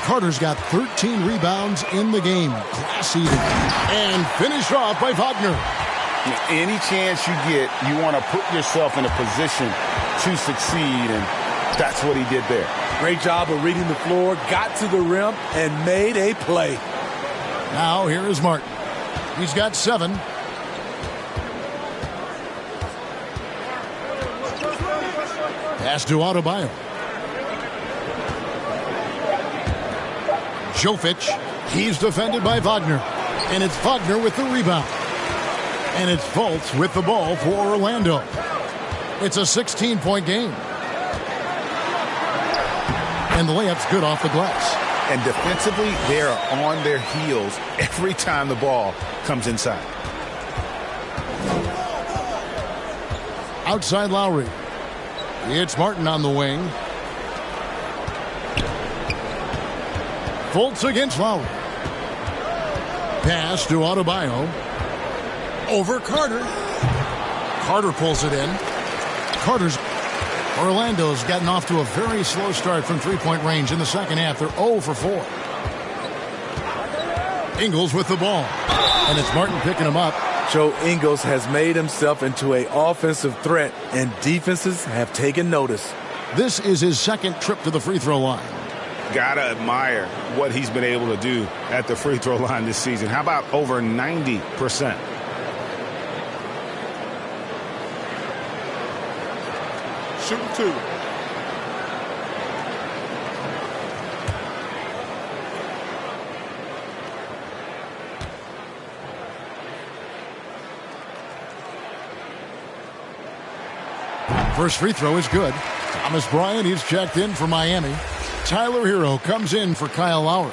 Speaker 1: Carter's got 13 rebounds in the game. Class eating. And finished off by Wagner.
Speaker 3: Any chance you get, you want to put yourself in a position to succeed, and that's what he did there.
Speaker 4: Great job of reading the floor, got to the rim, and made a play.
Speaker 1: Now here is Martin. He's got 7. Pass to Adebayo. Jovic. He's defended by Wagner. And it's Wagner with the rebound. And it's Fultz with the ball for Orlando. It's a 16-point game. And the layup's good off the glass.
Speaker 3: And defensively, they are on their heels every time the ball comes inside.
Speaker 1: Outside Lowry. It's Martin on the wing. Fultz against Lowry. Pass to Adebayo. Over Carter. Carter pulls it in. Orlando's gotten off to a very slow start from three-point range in the second half. They're 0 for 4. Ingles with the ball. And it's Martin picking him up.
Speaker 4: Joe Ingles has made himself into an offensive threat, and defenses have taken notice.
Speaker 1: This is his second trip to the free throw line.
Speaker 3: Gotta admire what he's been able to do at the free throw line this season. How about over 90%?
Speaker 10: Shooting 2.
Speaker 1: First free throw is good. Thomas Bryant, he's checked in for Miami. Tyler Hero comes in for Kyle Lowry.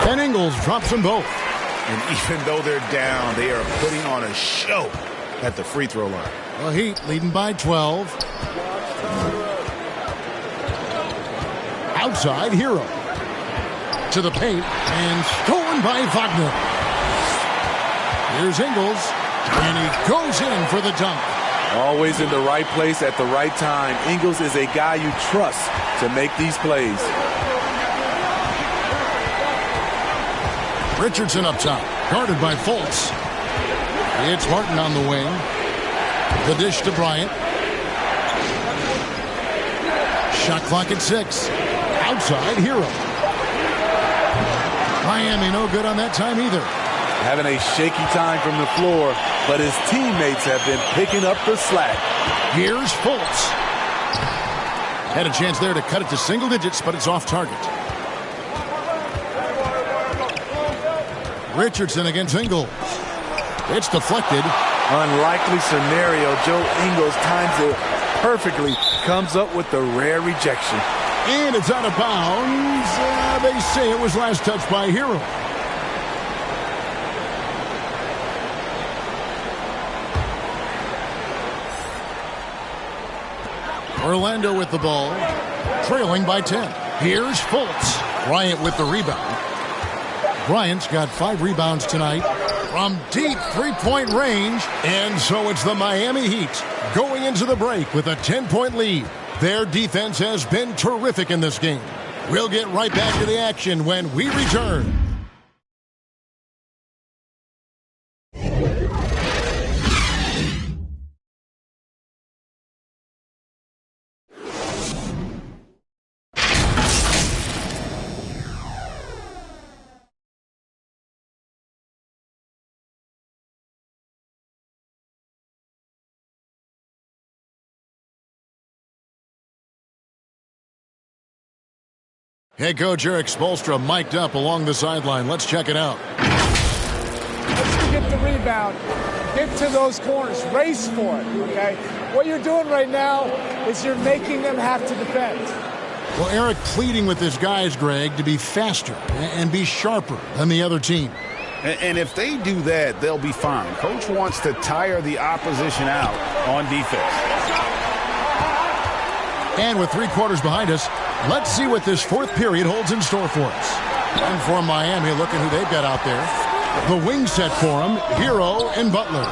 Speaker 1: And Ingles drops them both.
Speaker 3: And even though they're down, they are putting on a show at the free throw line.
Speaker 1: The Heat leading by 12. Outside, Hero. To the paint, and stolen by Wagner. Here's Ingles, and he goes in for the dunk.
Speaker 4: Always in the right place at the right time. Ingles is a guy you trust to make these plays.
Speaker 1: Richardson up top, guarded by Fultz. It's Martin on the wing. The dish to Bryant. Shot clock at 6. Outside, Hero. Miami no good on that time either.
Speaker 4: Having a shaky time from the floor, but his teammates have been picking up the slack.
Speaker 1: Here's Fultz. Had a chance there to cut it to single digits, but it's off target. Richardson against Ingles. It's deflected.
Speaker 4: Unlikely scenario. Joe Ingles times it perfectly. Comes up with the rare rejection.
Speaker 1: And it's out of bounds. They say it was last touched by Hero. Orlando with the ball. Trailing by 10. Here's Fultz. Bryant with the rebound. Bryant's got 5 rebounds tonight from deep three-point range. And so it's the Miami Heat going into the break with a 10-point lead. Their defense has been terrific in this game. We'll get right back to the action when we return. Head coach Erik Spoelstra mic'd up along the sideline. Let's check it out.
Speaker 11: Once you get the rebound, get to those corners, race for it, okay? What you're doing right now is you're making them have to defend.
Speaker 1: Well, Erik pleading with his guys, Greg, to be faster and be sharper than the other team.
Speaker 3: And if they do that, they'll be fine. Coach wants to tire the opposition out on defense.
Speaker 1: And with 3 quarters behind us, let's see what this fourth period holds in store for us. And for Miami, look at who they've got out there. The wing set for them, Hero and Butler.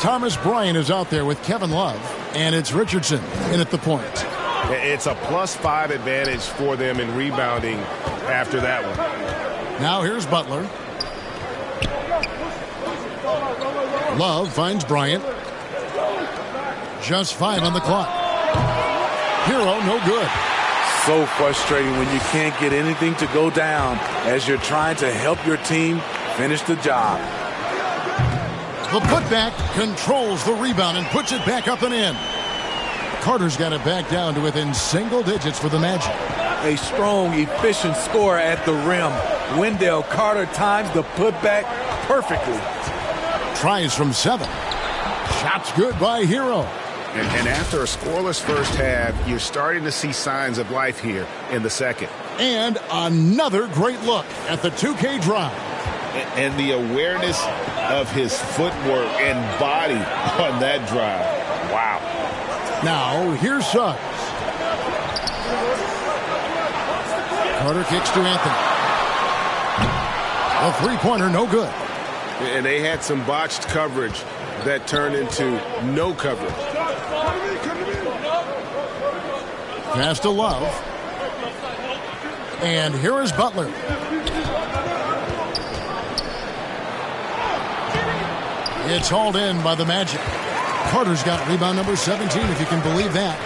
Speaker 1: Thomas Bryant is out there with Kevin Love, and it's Richardson in at the point.
Speaker 6: It's a +5 advantage for them in rebounding after that one.
Speaker 1: Now here's Butler. Love finds Bryant. Just 5 on the clock. Hero, no good.
Speaker 4: So frustrating when you can't get anything to go down as you're trying to help your team finish the job.
Speaker 1: The putback controls the rebound and puts it back up and in. Carter's got it back down to within single digits for the Magic.
Speaker 4: A strong, efficient scorer at the rim. Wendell Carter times the putback perfectly.
Speaker 1: Tries from 7. Shot's good by Hero.
Speaker 6: And after a scoreless first half, you're starting to see signs of life here in the second.
Speaker 1: And another great look at the 2K drive.
Speaker 3: And the awareness of his footwork and body on that drive. Wow.
Speaker 1: Now, here's Suggs. Carter kicks to Anthony. A three-pointer, no good.
Speaker 6: And they had some botched coverage that turned into no coverage.
Speaker 1: Pass to Love. And here is Butler. It's hauled in by the Magic. Carter's got rebound number 17, if you can believe that.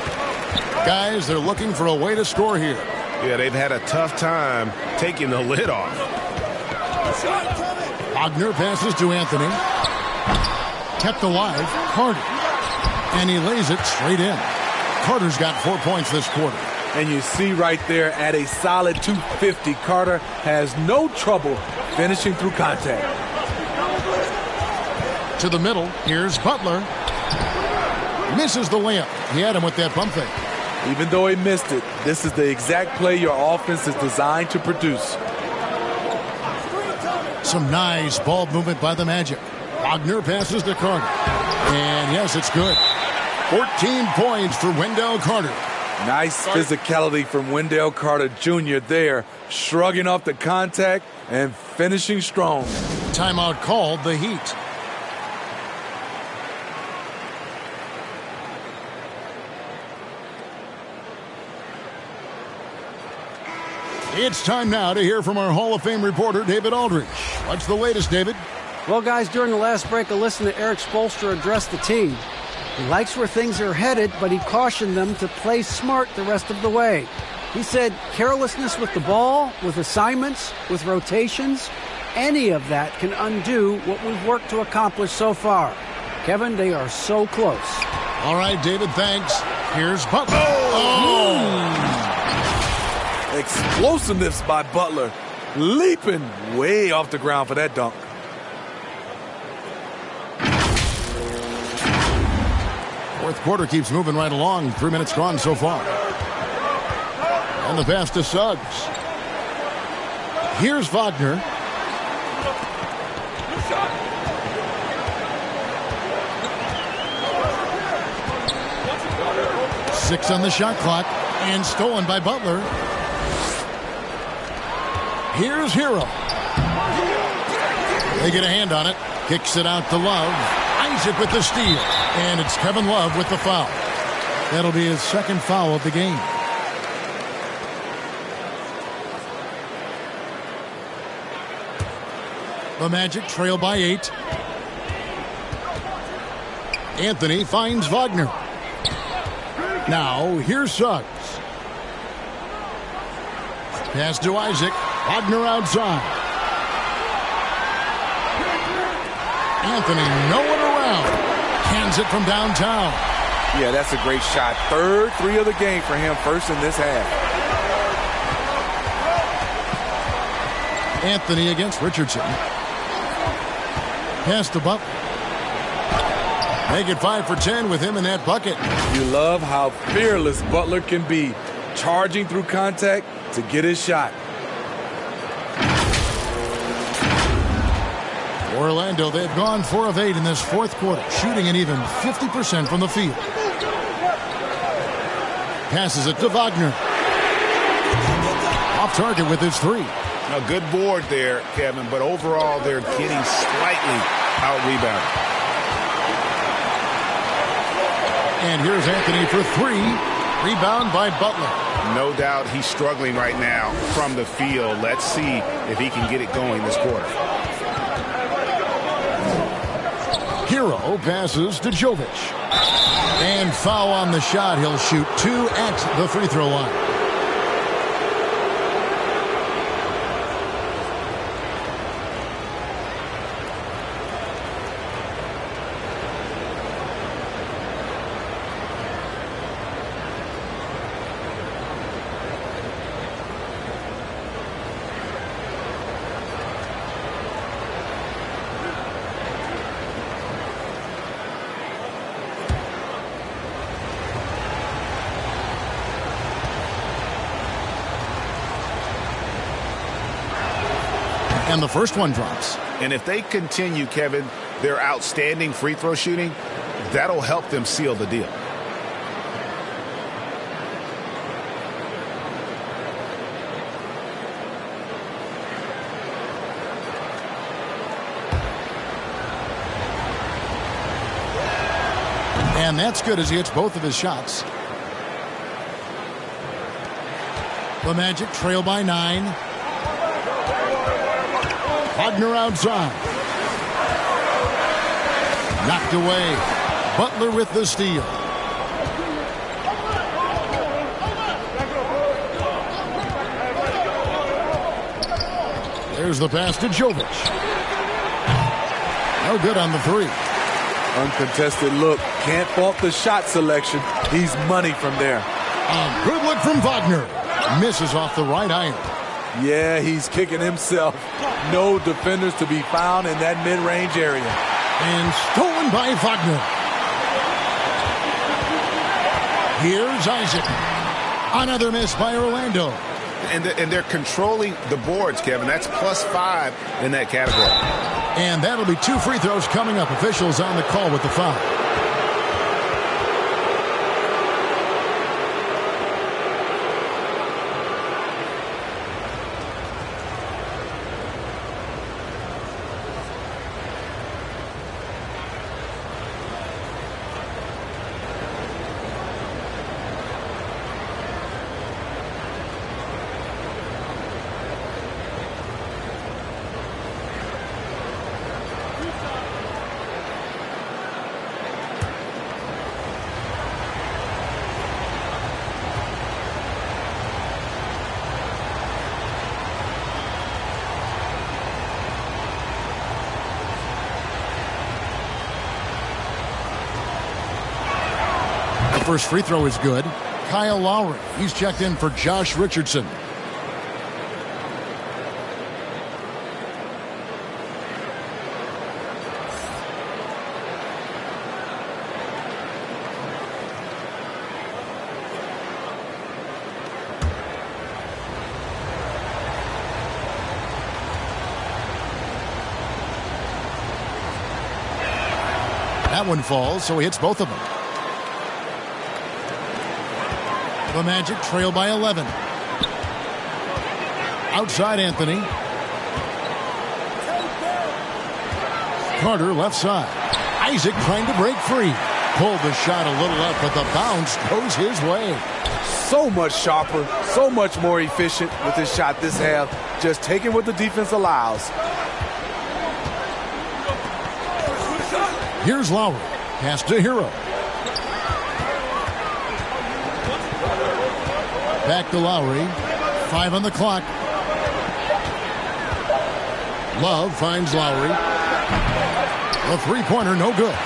Speaker 1: Guys, they're looking for a way to score here.
Speaker 6: Yeah, they've had a tough time taking the lid off.
Speaker 1: Wagner passes to Anthony. Kept alive, Carter. And he lays it straight in. Carter's got 4 points this quarter.
Speaker 4: And you see right there at a solid 250, Carter has no trouble finishing through contact.
Speaker 1: To the middle, here's Butler. Misses the layup. He had him with that bump fake.
Speaker 4: Even though he missed it, this is the exact play your offense is designed to produce.
Speaker 1: Some nice ball movement by the Magic. Wagner passes to Carter. And yes, it's good. 14 points for Wendell Carter.
Speaker 4: Nice physicality from Wendell Carter Jr. there, shrugging off the contact and finishing strong.
Speaker 1: Timeout called, the Heat. It's time now to hear from our Hall of Fame reporter, David Aldridge. What's the latest, David?
Speaker 2: Well, guys, during the last break, I listened to Erik Spoelstra address the team. He likes where things are headed, but he cautioned them to play smart the rest of the way. He said carelessness with the ball, with assignments, with rotations, any of that can undo what we've worked to accomplish so far. Kevin, they are so close.
Speaker 1: All right, David, thanks. Here's Butler.
Speaker 4: Explosiveness by Butler. Leaping way off the ground for that dunk.
Speaker 1: Fourth quarter keeps moving right along. 3 minutes gone so far. And the pass to Suggs. Here's Wagner. Six on the shot clock. And stolen by Butler. Here's Hero. They get a hand on it. Kicks it out to Love. Isaac with the steal. And it's Kevin Love with the foul. That'll be his second foul of the game. The Magic trail by 8. Anthony finds Wagner. Now, here's Suggs. Pass to Isaac. Wagner outside. Anthony nowhere around. Cans it from downtown.
Speaker 4: Yeah, that's a great shot. Third three of the game for him, first in this half.
Speaker 1: Anthony against Richardson. Pass to Butler. Make it 5 for 10 with him in that bucket.
Speaker 4: You love how fearless Butler can be, charging through contact to get his shot.
Speaker 1: Orlando, they've gone 4 of 8 in this fourth quarter, shooting an even 50% from the field. Passes it to Wagner. Off target with his 3.
Speaker 3: A good board there, Kevin, but overall they're getting slightly out-rebounded.
Speaker 1: And here's Anthony for 3. Rebound by Butler.
Speaker 3: No doubt he's struggling right now from the field. Let's see if he can get it going this quarter.
Speaker 1: Hero passes to Jovic. And foul on the shot. He'll shoot 2 at the free throw line. And the first one drops.
Speaker 3: And if they continue, Kevin, their outstanding free throw shooting, that'll help them seal the deal.
Speaker 1: And that's good as he hits both of his shots. The Magic trail by 9. Wagner outside. Knocked away. Butler with the steal. There's the pass to Jovic. No good on the 3.
Speaker 4: Uncontested look. Can't fault the shot selection. He's money from there.
Speaker 1: A good look from Wagner. Misses off the right iron.
Speaker 4: Yeah, he's kicking himself. No defenders to be found in that mid-range area.
Speaker 1: And stolen by Wagner. Here's Isaac. Another miss by Orlando.
Speaker 3: And they're controlling the boards, Kevin. That's +5 in that category.
Speaker 1: And that'll be 2 free throws coming up. Officials on the call with the foul. First free throw is good. Kyle Lowry, he's checked in for Josh Richardson. That one falls, so he hits both of them. The Magic trail by 11. Outside Anthony. Carter left side. Isaac trying to break free. Pulled the shot a little up, but the bounce goes his way.
Speaker 4: So much sharper, so much more efficient with his shot this half. Just taking what the defense allows.
Speaker 1: Here's Lowry. Pass to Hero. Back to Lowry. 5 on the clock. Love finds Lowry. The three-pointer, no good.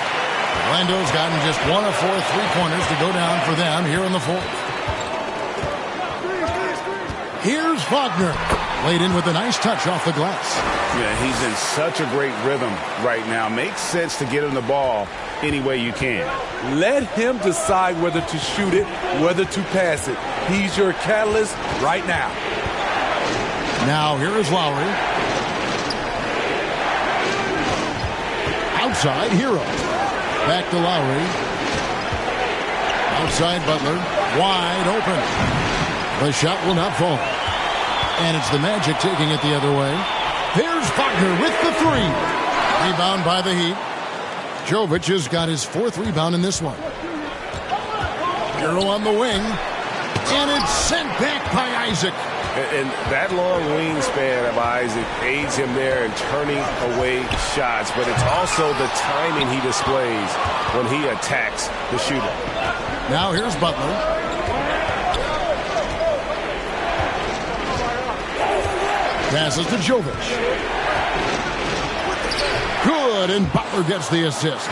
Speaker 1: Orlando's gotten just 1 of 4 three-pointers to go down for them here in the fourth. Here's Wagner. Laid in with a nice touch off the glass.
Speaker 3: Yeah, he's in such a great rhythm right now. Makes sense to get him the ball any way you can.
Speaker 4: Let him decide whether to shoot it, whether to pass it. He's your catalyst right now.
Speaker 1: Now here is Lowry. Outside, Hero. Back to Lowry. Outside, Butler. Wide open. The shot will not fall. And it's the Magic taking it the other way. Here's Wagner with the three. Rebound by the Heat. Jovic has got his 4th rebound in this one. Hero on the wing. And it's sent back by Isaac.
Speaker 6: And that long wingspan of Isaac aids him there in turning away shots, but it's also the timing he displays when he attacks the shooter.
Speaker 1: Now here's Butler. Passes to Jovic. Good, and Butler gets the assist.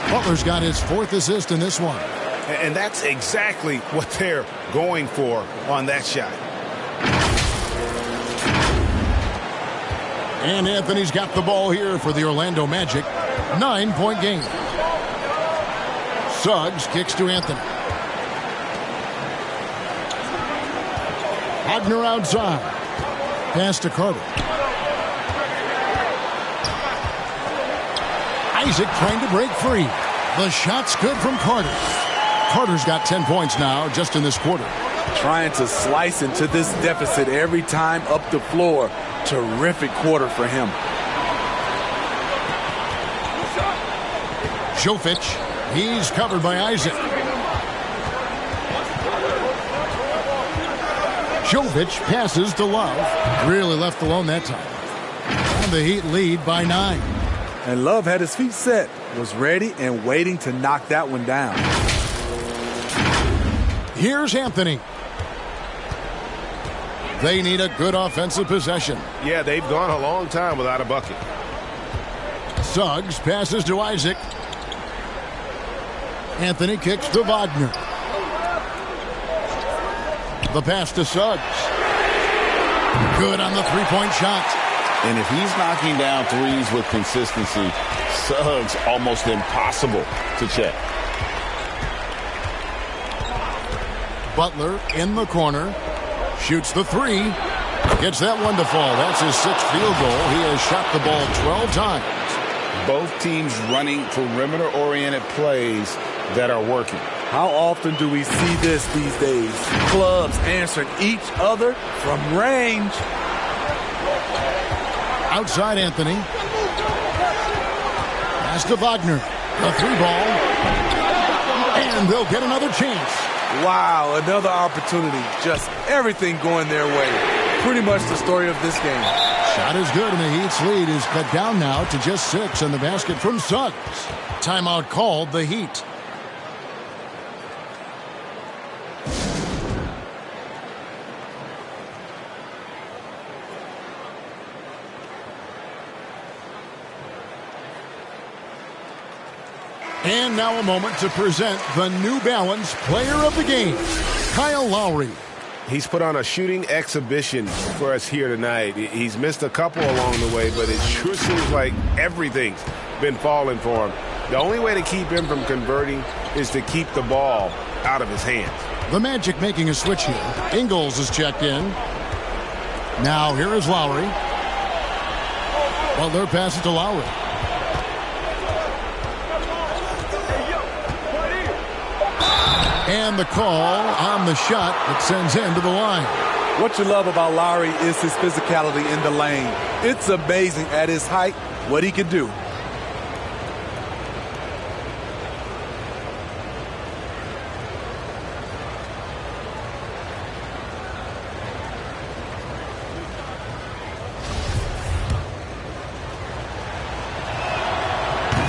Speaker 1: Butler's got his 4th assist in this one.
Speaker 3: And that's exactly what they're going for on that shot.
Speaker 1: And Anthony's got the ball here for the Orlando Magic. 9-point game. Suggs kicks to Anthony. Wagner outside. Pass to Carter. Isaac trying to break free. The shot's good from Carter. Carter's got 10 points now just in this quarter.
Speaker 4: Trying to slice into this deficit every time up the floor. Terrific quarter for him.
Speaker 1: Jovic, he's covered by Isaac. Jovic passes to Love. Really left alone that time. And the Heat lead by 9.
Speaker 4: And Love had his feet set, was ready and waiting to knock that one down.
Speaker 1: Here's Anthony. They need a good offensive possession.
Speaker 6: Yeah, they've gone a long time without a bucket.
Speaker 1: Suggs passes to Isaac. Anthony kicks to Wagner. The pass to Suggs. Good on the three-point shot.
Speaker 3: And if he's knocking down threes with consistency, Suggs almost impossible to check.
Speaker 1: Butler in the corner. Shoots the three. Gets that one to fall. That's his 6th field goal. He has shot the ball 12 times.
Speaker 3: Both teams running perimeter-oriented plays that are working.
Speaker 4: How often do we see this these days? Clubs answering each other from range.
Speaker 1: Outside Anthony. Pass to Wagner. The 3-ball. And they'll get another chance.
Speaker 4: Wow, another opportunity. Just everything going their way. Pretty much the story of this game.
Speaker 1: Shot is good, and the Heat's lead is cut down now to just 6 on the basket from Suggs. Timeout called the Heat. And now a moment to present the New Balance Player of the Game, Kyle Lowry.
Speaker 6: He's put on a shooting exhibition for us here tonight. He's missed a couple along the way, but it sure seems like everything's been falling for him. The only way to keep him from converting is to keep the ball out of his hands.
Speaker 1: The Magic making a switch here. Ingles is checked in. Now here is Lowry. Butler passes to Lowry. And the call on the shot that sends him to the line.
Speaker 4: What you love about Lowry is his physicality in the lane. It's amazing at his height what he can do.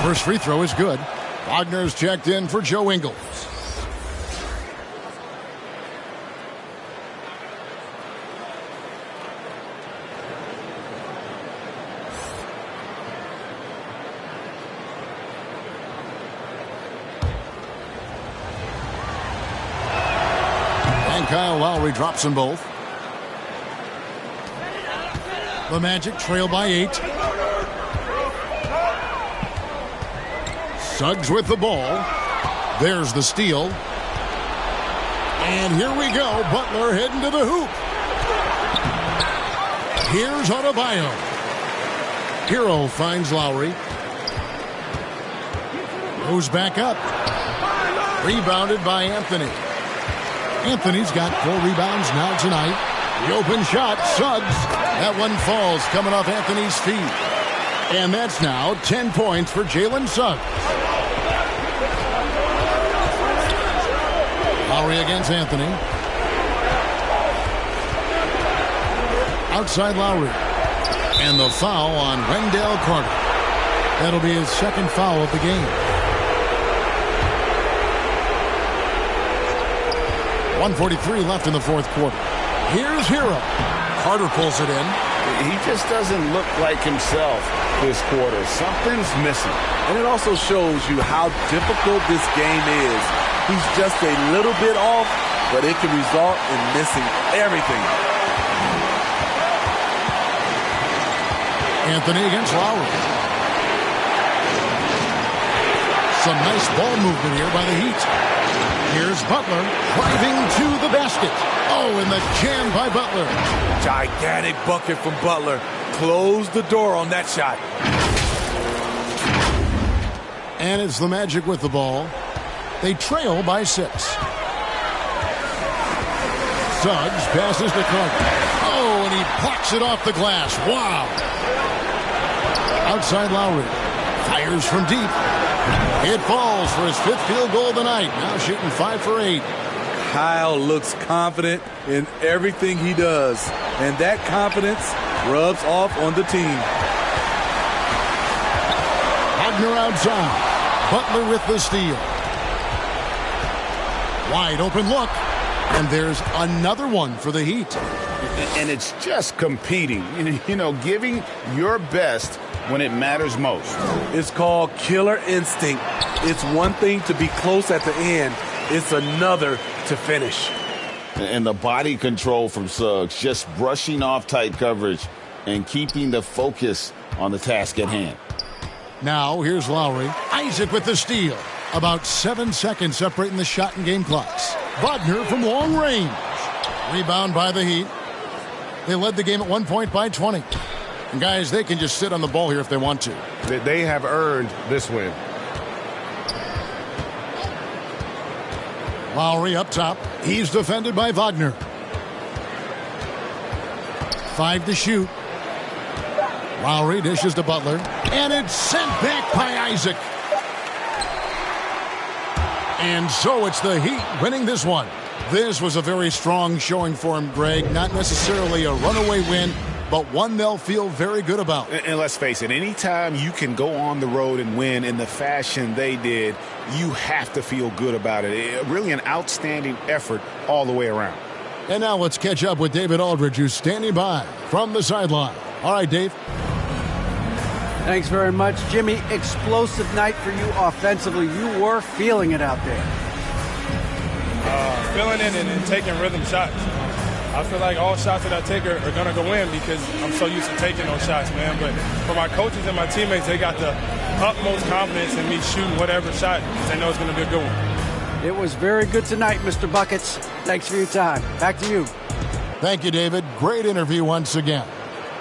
Speaker 1: First free throw is good. Wagner's checked in for Joe Ingles. And Kyle Lowry drops them both. The Magic trail by 8. Suggs with the ball. There's the steal. And here we go. Butler heading to the hoop. Here's Adebayo. Hero finds Lowry. Goes back up. Rebounded by Anthony. Anthony's got 4 rebounds now tonight. The open shot, Suggs. That one falls coming off Anthony's feet. And that's now 10 points for Jalen Suggs. Lowry against Anthony. Outside Lowry. And the foul on Wendell Carter. That'll be his second foul of the game. 1:43 left in the fourth quarter. Here's Hero. Carter pulls it in.
Speaker 3: He just doesn't look like himself this quarter. Something's missing.
Speaker 4: And it also shows you how difficult this game is. He's just a little bit off, but it can result in missing everything.
Speaker 1: Anthony against Lowry. Some nice ball movement here by the Heat. Here's Butler driving to the basket. Oh, and the jam by Butler.
Speaker 4: Gigantic bucket from Butler. Closed the door on that shot.
Speaker 1: And it's the Magic with the ball. They trail by 6. Suggs passes to Carter. Oh, and he plucks it off the glass. Wow. Outside Lowry. Fires from deep. It falls for his 5th field goal of the night. Now shooting 5 for 8.
Speaker 4: Kyle looks confident in everything he does. And that confidence rubs off on the team.
Speaker 1: Wagner outside. Butler with the steal. Wide open look. And there's another one for the Heat.
Speaker 3: And it's just competing. You know, giving your best when it matters most.
Speaker 4: It's called killer instinct. It's one thing to be close at the end. It's another to finish.
Speaker 3: And the body control from Suggs, just brushing off tight coverage and keeping the focus on the task at hand.
Speaker 1: Now, here's Lowry. Isaac with the steal. About 7 seconds separating the shot and game clocks. Wagner from long range. Rebound by the Heat. They led the game at 1 point by 20. And guys, they can just sit on the ball here if they want to.
Speaker 6: They have earned this win.
Speaker 1: Lowry up top. He's defended by Wagner. 5 to shoot. Lowry dishes to Butler. And it's sent back by Isaac. And so it's the Heat winning this one. This was a very strong showing for him, Greg. Not necessarily a runaway win, but one they'll feel very good about.
Speaker 3: And let's face it, anytime you can go on the road and win in the fashion they did, you have to feel good about it. Really an outstanding effort all the way around.
Speaker 1: And now let's catch up with David Aldridge, who's standing by from the sideline. All right, Dave.
Speaker 2: Thanks very much, Jimmy. Explosive night for you offensively. You were feeling it out there.
Speaker 10: Feeling it and taking rhythm shots. I feel like all shots that I take are going to go in because I'm so used to taking those shots, man. But for my coaches and my teammates, they got the utmost confidence in me shooting whatever shot because they know it's going to be a good one.
Speaker 2: It was very good tonight, Mr. Buckets. Thanks for your time. Back to you.
Speaker 1: Thank you, David. Great interview once again.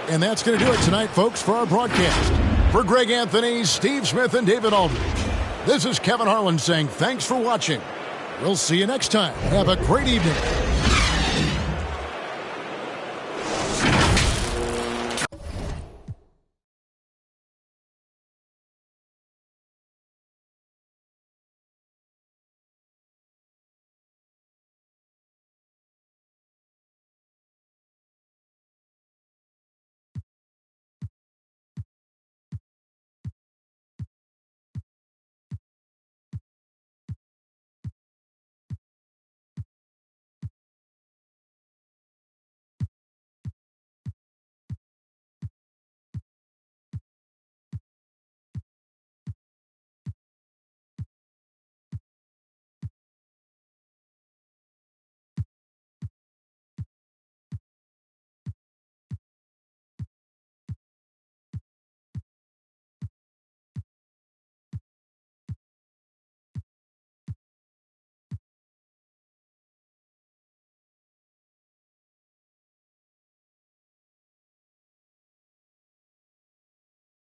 Speaker 1: And that's going to do it tonight, folks, for our broadcast. For Greg Anthony, Steve Smith, and David Aldridge, this is Kevin Harlan saying thanks for watching. We'll see you next time. Have a great evening.